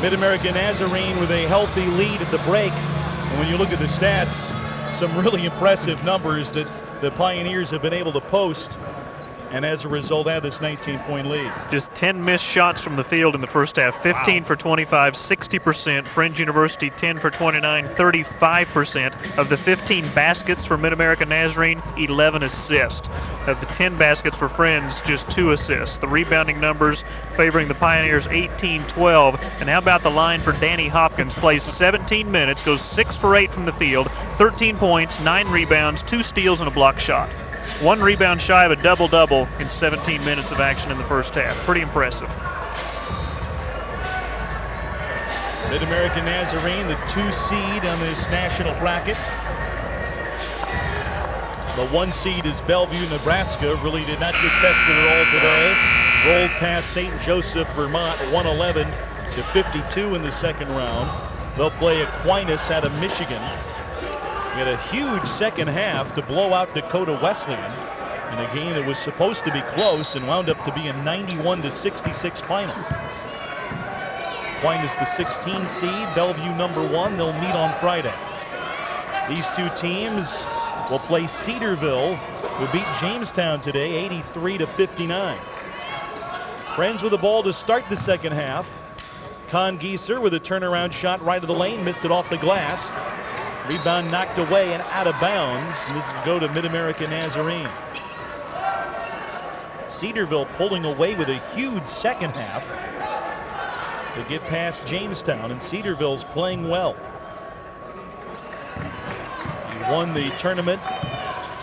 Mid-American Nazarene with a healthy lead at the break. And when you look at the stats, some really impressive numbers that the Pioneers have been able to post, and as a result have this 19-point lead. Just 10 missed shots from the field in the first half. 15 for 25, 60%. Friends University 10 for 29, 35%. Of the 15 baskets for Mid-American Nazarene, 11 assists. Of the 10 baskets for Friends, just 2 assists. The rebounding numbers favoring the Pioneers 18-12. And how about the line for Danny Hopkins? Plays 17 minutes, goes 6 for 8 from the field, 13 points, 9 rebounds, 2 steals, and a block shot. 1 rebound shy of a double-double in 17 minutes of action in the first half. Pretty impressive. Mid-American Nazarene, the 2 seed on this national bracket. The 1 seed is Bellevue, Nebraska. Really did not get tested at all today. Rolled past St. Joseph, Vermont, 111-52 in the second round. They'll play Aquinas out of Michigan. We had a huge second half to blow out Dakota Wesleyan in a game that was supposed to be close and wound up to be a 91-66 final. Aquinas the 16 seed, Bellevue number 1. They'll meet on Friday. These 2 teams will play Cedarville, who beat Jamestown today 83-59. Friends with the ball to start the second half. Con Gieser with a turnaround shot right of the lane, missed it off the glass. Rebound knocked away and out of bounds. This will go to Mid-American Nazarene. Cedarville pulling away with a huge second half to get past Jamestown, and Cedarville's playing well. He won the tournament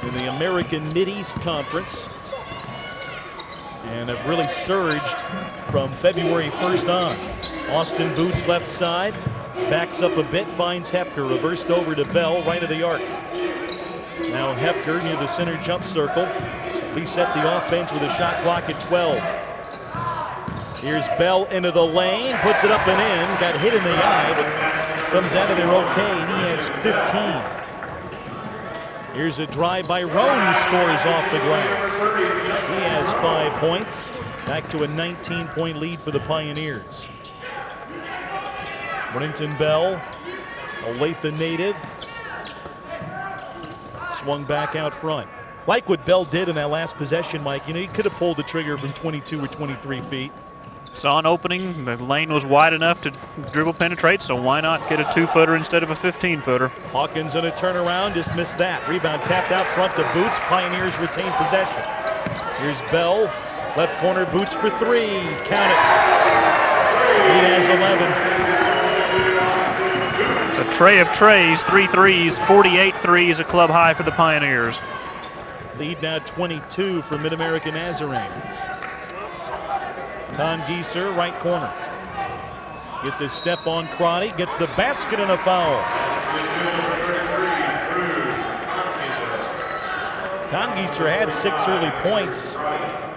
in the American Mid-East Conference and have really surged from February 1st on. Austin Boots left side. Backs up a bit, finds Hepker, reversed over to Bell, right of the arc. Now Hepker near the center jump circle. Reset the offense with a shot clock at 12. Here's Bell into the lane, puts it up and in, got hit in the eye, but comes out of there okay, and he has 15. Here's a drive by Roan, who scores off the glass. He has 5 points, back to a 19-point lead for the Pioneers. Brenton Bell, Olathe native, swung back out front. Like what Bell did in that last possession, Mike, you know, he could have pulled the trigger from 22 or 23 feet. Saw an opening, the lane was wide enough to dribble penetrate, so why not get a 2-footer instead of a 15-footer? Hawkins in a turnaround, just missed that. Rebound tapped out front to Boots, Pioneers retain possession. Here's Bell, left corner, Boots for 3, count it. He has 11. A tray of trays, 3 threes, 48 threes, a club high for the Pioneers. Lead now 22 for Mid-American Nazarene. Con Gieser, right corner. Gets a step on Crotty, gets the basket and a foul. Con Gieser had 6 early points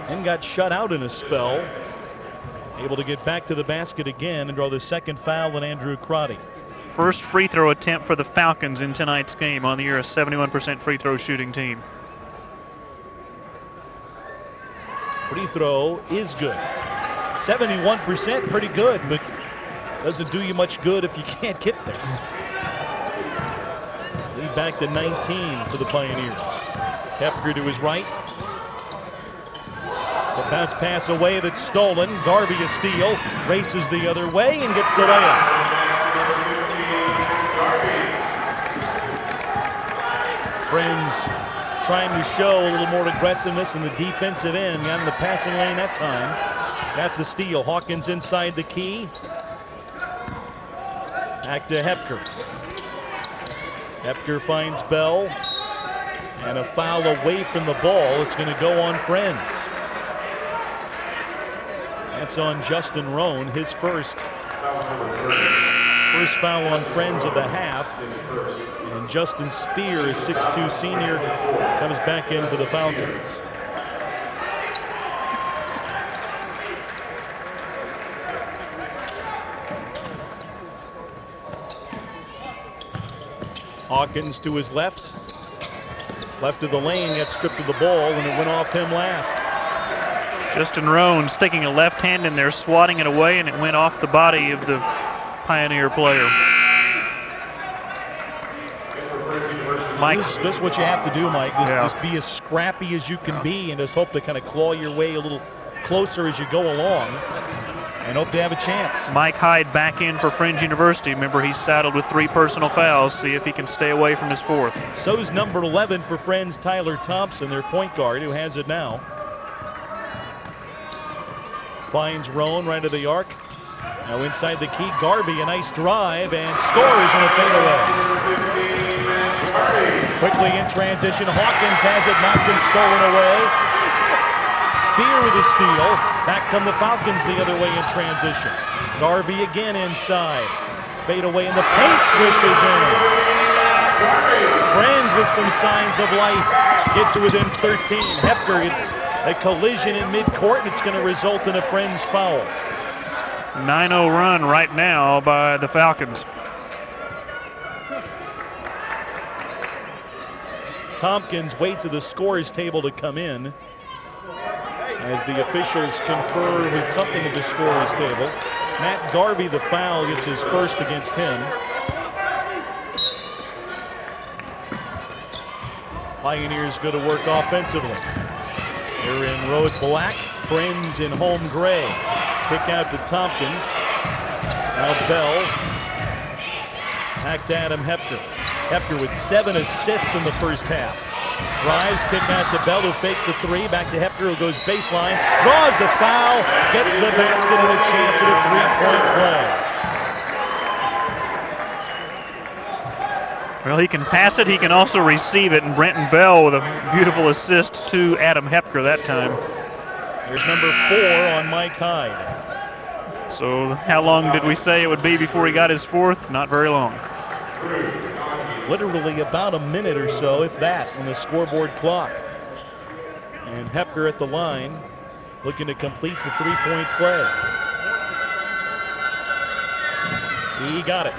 and got shut out in a spell. Able to get back to the basket again and draw the second foul on Andrew Crotty. First free throw attempt for the Falcons in tonight's game, on the year a 71% free throw shooting team. Free throw is good. 71%, pretty good, but doesn't do you much good if you can't get there. Lead back to 19 for the Pioneers. Hepker to his right. The bounce pass away that's stolen. Garvey a steal, races the other way and gets the layup. Friends trying to show a little more aggressiveness in the defensive end. Got in the passing lane that time. Got the steal. Hawkins inside the key. Back to Hepker. Hepker finds Bell. And a foul away from the ball. It's going to go on Friends. That's on Justin Roan, his first foul on Friends of the half. And Justin Spear, a 6'2 senior, comes back in for the Falcons. Hawkins to his left. Left of the lane, got stripped of the ball, and it went off him last. Justin Roan sticking a left hand in there, swatting it away, and it went off the body of the Pioneer player. Mike, this is what you have to do, Mike. Just be as scrappy as you can be and just hope to kind of claw your way a little closer as you go along and hope to have a chance. Mike Hyde back in for Friends University. Remember, he's saddled with 3 personal fouls. See if he can stay away from his 4th. So's number 11 for Friends, Tyler Thompson, their point guard, who has it now. Finds Roan right of the arc. Now inside the key, Garvey, a nice drive, and scores on a fadeaway. Quickly in transition, Hawkins has it knocked and stolen away. Spear with a steal. Back come the Falcons the other way in transition. Garvey again inside. Fadeaway in the paint, swishes in. Friends with some signs of life get to within 13. Hepker gets a collision in midcourt, and it's going to result in a Friends foul. 9-0 run right now by the Falcons. Tompkins waits at the scorer's table to come in as the officials confer with something at the scorer's table. Matt Garvey, the foul, gets his first against him. Pioneers go to work offensively. They're in road black, Friends in home gray. Kick out to Tompkins. Now Bell. Back to Adam Hepker. Hepker with 7 assists in the first half. Drives, kick out to Bell, who fakes a 3. Back to Hepker, who goes baseline. Draws the foul. Gets the basket and a chance at a 3-point play. Well, he can pass it, he can also receive it, and Brenton Bell with a beautiful assist to Adam Hepker that time. Here's number 4 on Mike Hyde. So how long did we say it would be before he got his 4th? Not very long. Literally about a minute or so, if that, on the scoreboard clock. And Hepker at the line, looking to complete the 3-point play. He got it.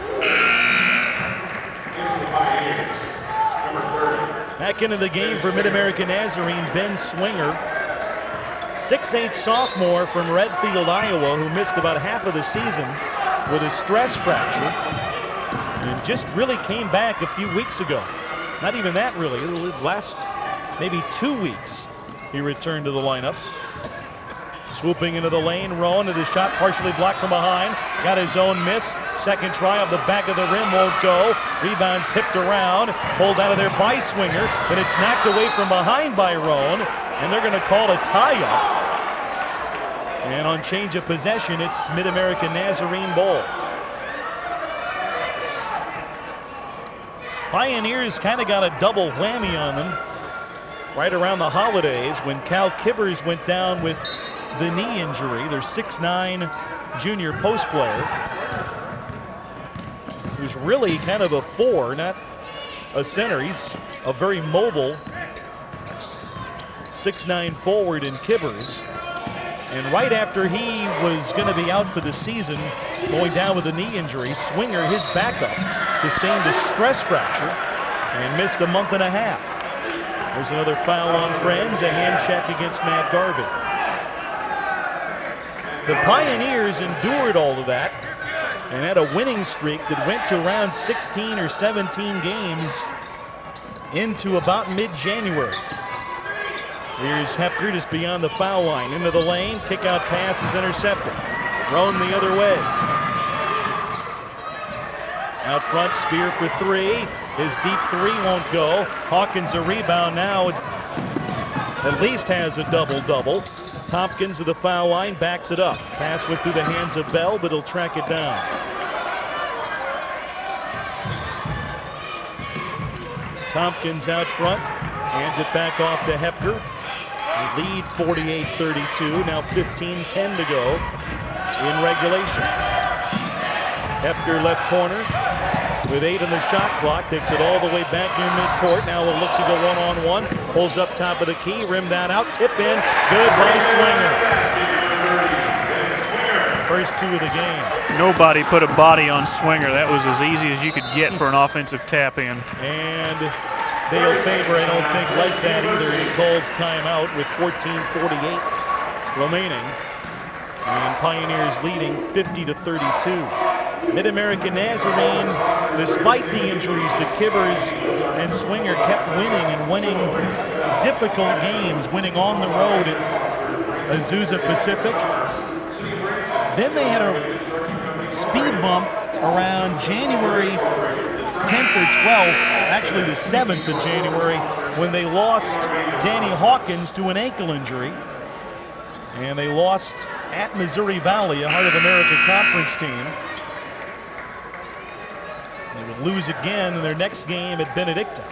Back into the game for Mid-American Nazarene, Ben Swinger. 6'8" sophomore from Redfield, Iowa, who missed about half of the season with a stress fracture and just really came back a few weeks ago. Not even that really, the last maybe 2 weeks he returned to the lineup. Swooping into the lane, Rowan to the shot partially blocked from behind. Got his own miss. Second try off the back of the rim won't go. Rebound tipped around, pulled out of there by Swinger, but it's knocked away from behind by Rowan, and they're going to call a tie-up. And on change of possession, it's Mid-American Nazarene ball. Pioneers kind of got a double whammy on them right around the holidays when Cal Kivers went down with the knee injury. Their 6'9" junior post player, who's really kind of a 4, not a center. He's a very mobile 6'9" forward in Kivers. And right after he was going to be out for the season, going down with a knee injury, Swinger, his backup, sustained a stress fracture and missed a month and a half. There's another foul on Friends, a hand check against Matt Garvey. The Pioneers endured all of that and had a winning streak that went to around 16 or 17 games into about mid-January. Here's Hepker just beyond the foul line, into the lane, kick out pass is intercepted. Thrown the other way. Out front, Spear for 3. His deep 3 won't go. Hawkins a rebound now. At least has a double-double. Tompkins to the foul line, backs it up. Pass went through the hands of Bell, but he'll track it down. Tompkins out front, hands it back off to Hepker. Lead 48-32, now 15-10 to go in regulation. Hepker left corner with 8 on the shot clock, takes it all the way back near midcourt. Now will look to go one-on-one, pulls up top of the key, rim that out, tip in, good by Swinger. First 2 of the game. Nobody put a body on Swinger. That was as easy as you could get for an offensive tap in. And Dale Faber, I don't think, like that either. He calls timeout with 14:48 remaining. And Pioneers leading 50-32. Mid-American Nazarene, despite the injuries to Kivers and Swinger, kept winning difficult games, winning on the road at Azusa Pacific. Then they had a speed bump around January 10th or 12th, actually the 7th of January, when they lost Danny Hawkins to an ankle injury. And they lost at Missouri Valley, a Heart of America Conference team. They would lose again in their next game at Benedicta.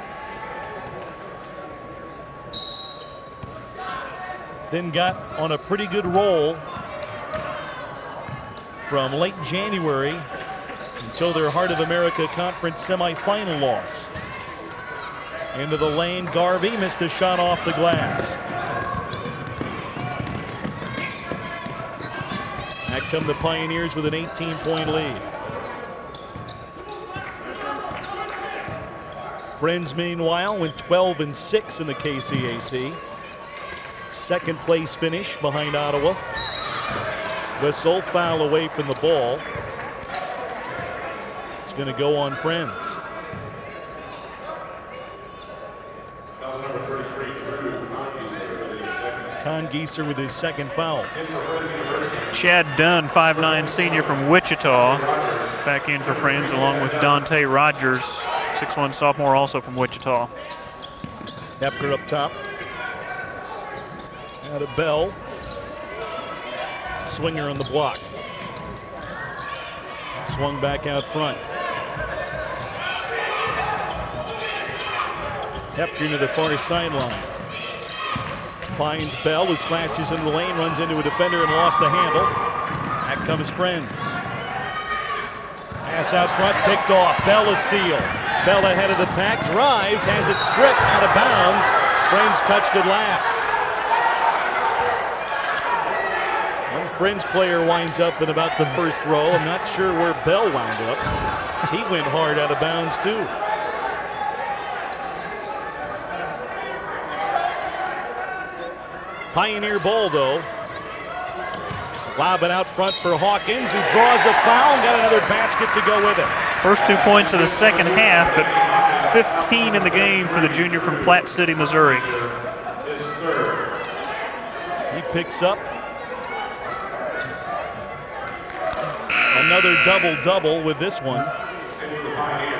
Then got on a pretty good roll from late January until their Heart of America Conference semifinal loss. Into the lane, Garvey missed a shot off the glass. Back come the Pioneers with an 18-point lead. Friends, meanwhile, went 12-6 in the KCAC. Second place finish behind Ottawa. Whistle, foul away from the ball. It's going to go on Friends. Congieser with his second foul. Chad Dunn, 5'9" senior from Wichita, back in for Friends, along with Dante Rogers, 6'1" sophomore, also from Wichita. Hepker up top. Out of Bell. Swinger on the block. Swung back out front. Hepker to the far sideline. Finds Bell, who slashes into the lane, runs into a defender and lost the handle. Back comes Friends. Pass out front, picked off. Bell a steal. Bell ahead of the pack, drives, has it stripped out of bounds. Friends touched it last. One Friends player winds up in about the first row. I'm not sure where Bell wound up. He went hard out of bounds too. Pioneer ball though. Lob it out front for Hawkins, who draws a foul and got another basket to go with it. First 2 points of the second half, but 15 in the game for the junior from Platte City, Missouri. He picks up another double-double with this one.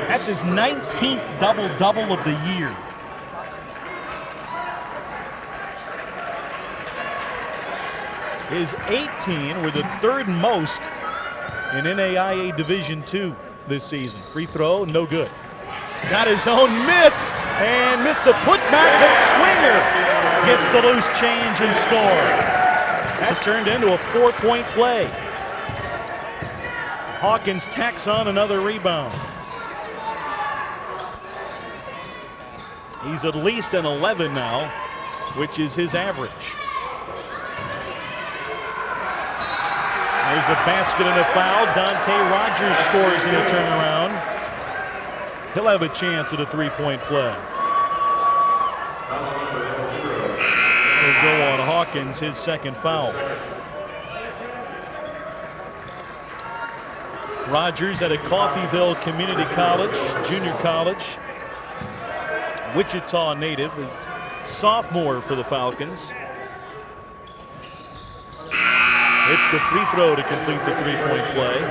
That's his 19th double-double of the year. His 18 were the third most in NAIA Division II this season. Free throw, no good. Got his own miss and missed the putback, but Swinger gets the loose change and score. That turned into a 4-point play. Hawkins tacks on another rebound. He's at least an 11 now, which is his average. There's a basket and a foul. Dante Rogers scores in the turnaround. He'll have a chance at a three-point play. He'll go on Hawkins, his second foul. Rogers at a Coffeyville Community College, junior college. Wichita native, sophomore for the Falcons. It's the free throw to complete the three-point play.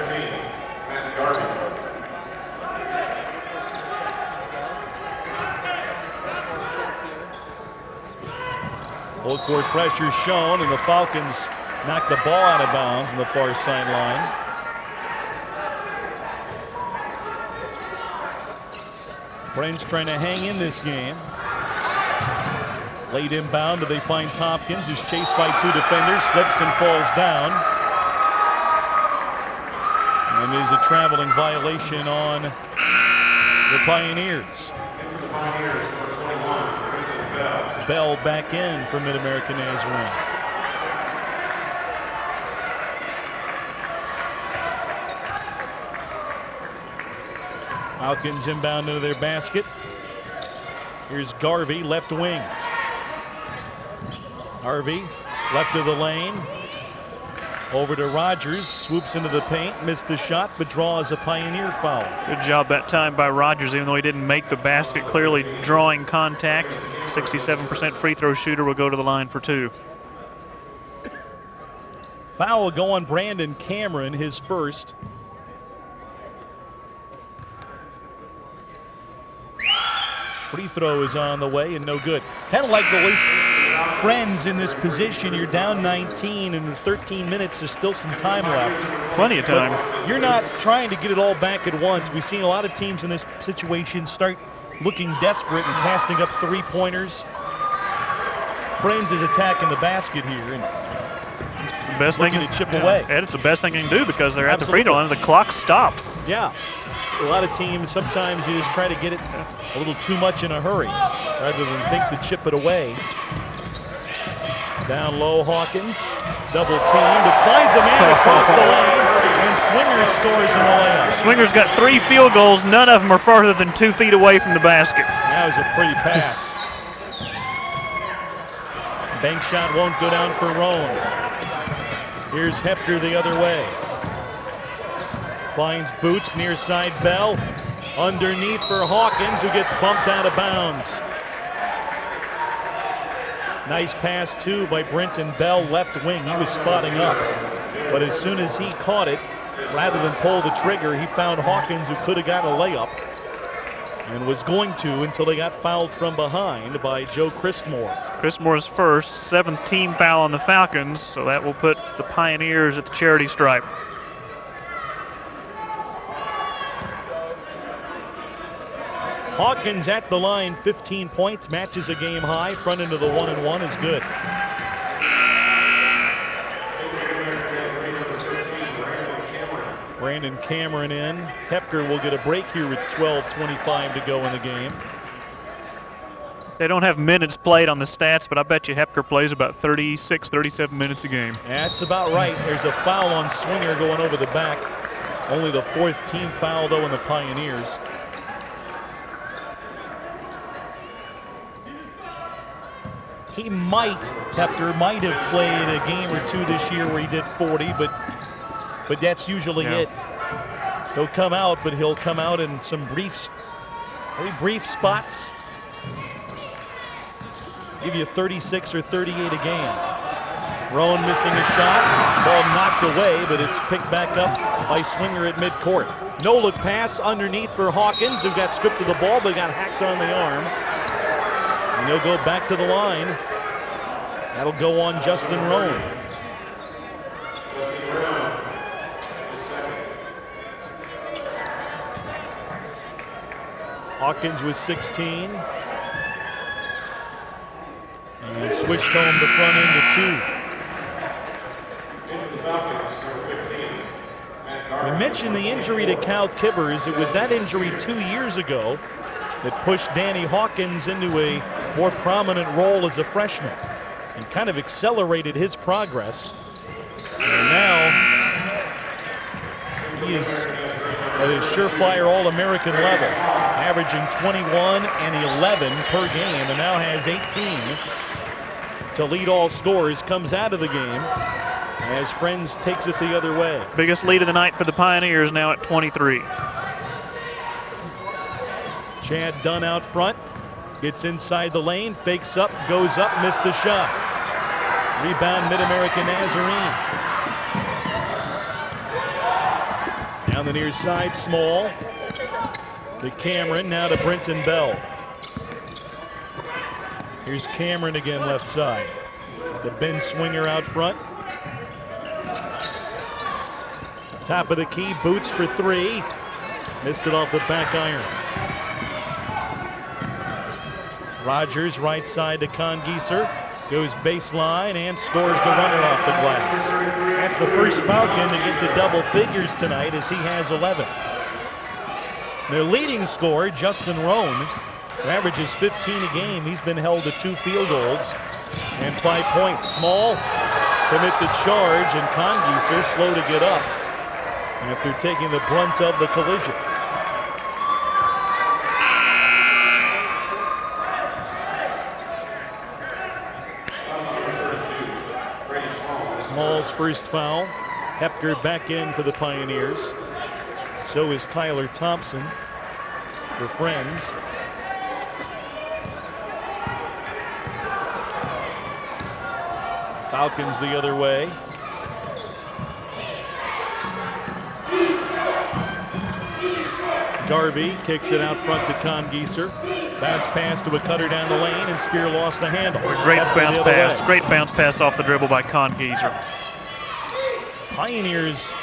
Full court pressure shown, and the Falcons knock the ball out of bounds on the far sideline. Friends trying to hang in this game. Late inbound, but they find Tompkins, who's chased by two defenders, slips and falls down. And there's a traveling violation on the Pioneers. Bell back in for Mid-American Nazarene. Falcons inbound into their basket. Here's Garvey, left wing. Harvey Left of the lane. Over to Rogers, swoops into the paint, missed the shot, but draws a Pioneer foul. Good job that time by Rogers, even though he didn't make the basket, clearly drawing contact. 67% free throw shooter will go to the line for 2. Foul will go on Brandon Cameron, his first. Free throw is on the way and no good. Kind of like the way Friends in this position, you're down 19 and in 13 minutes, there's still some time left. Plenty of time. But you're not trying to get it all back at once. We've seen a lot of teams in this situation start looking desperate and casting up three-pointers. Friends is attacking the basket here and it's the best thing to chip away. And it's the best thing they can do because they're at the free throw line. The clock stopped. Yeah. A lot of teams, sometimes you just try to get it a little too much in a hurry rather than think to chip it away. Down low, Hawkins, double teamed, it finds a man across the lane, and Swinger scores in the layup. Swinger's got 3 field goals, none of them are farther than 2 feet away from the basket. That was a pretty pass. Bank shot won't go down for Roan. Here's Hepker the other way. Finds Boots near side Bell. Underneath for Hawkins, who gets bumped out of bounds. Nice pass, too, by Brenton Bell, left wing. He was spotting up. But as soon as he caught it, rather than pull the trigger, he found Hawkins, who could have got a layup and was going to until they got fouled from behind by Joe Christmore. Christmore's first, 7th team foul on the Falcons, so that will put the Pioneers at the charity stripe. Hawkins at the line, 15 points, matches a game high. Front end of the 1-and-1 is good. Brandon Cameron in. Hepker will get a break here with 12:25 to go in the game. They don't have minutes played on the stats, but I bet you Hepker plays about 36, 37 minutes a game. That's about right. There's a foul on Swinger going over the back. Only the 4th team foul, though, in the Pioneers. Hepker might have played a game or two this year where he did 40, but that's usually it. He'll come out, but he'll come out in some very brief spots. Give you 36 or 38 a game. Rowan missing a shot. Ball knocked away, but it's picked back up by Swinger at midcourt. No-look pass underneath for Hawkins, who got stripped of the ball, but got hacked on the arm. And he'll go back to the line. That'll go on Justin Roan. Hawkins was 16. And switched home the front end to 2. We mentioned the injury to Cal Kibbers. It was that injury 2 years ago that pushed Danny Hawkins into a more prominent role as a freshman and kind of accelerated his progress. And now he is at a surefire All-American level, averaging 21 and 11 per game, and now has 18 to lead all scorers. Comes out of the game as Friends takes it the other way. Biggest lead of the night for the Pioneers, now at 23. Chad Dunn out front, gets inside the lane, fakes up, goes up, missed the shot. Rebound Mid-American Nazarene. Down the near side, Small to Cameron, now to Brenton Bell. Here's Cameron again left side. The Ben Swinger out front. Top of the key, Boots for 3. Missed it off the back iron. Rogers right side to Congeser. Goes baseline and scores the runner off the glass. That's the first Falcon to get to double figures tonight, as he has 11. Their leading scorer, Justin Roan, who averages 15 a game. He's been held to 2 field goals and 5 points. Small commits a charge, and Congeser slow to get up after taking the brunt of the collision. Hall's first foul. Hepker back in for the Pioneers. So is Tyler Thompson for Friends. Falcons the other way. Garvey kicks it out front to Congieser. Bounce pass to a cutter down the lane, and Spear lost the handle. Great Hepker bounce the other pass. way. Great bounce pass off the dribble by Congieser. Pioneers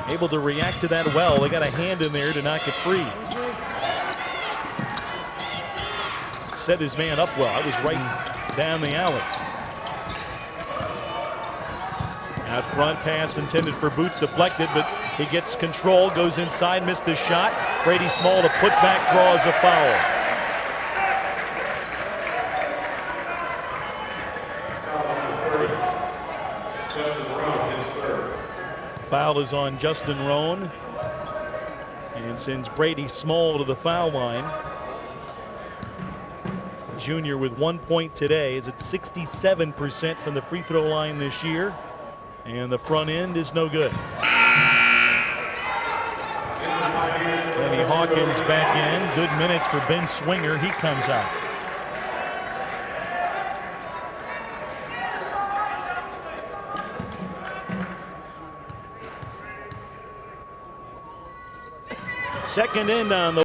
able to react to that well. They got a hand in there to knock it free. Set his man up well. I was right down the alley. Out front, pass intended for Boots, deflected, but he gets control, goes inside, missed the shot. Brady Small to put back, draws a foul. Foul is on Justin Roan and sends Brady Small to the foul line. Junior with 1 point today is at 67% from the free throw line this year. And the front end is no good. Lenny Hawkins back in. Good minutes for Ben Swinger. He comes out. Second end on the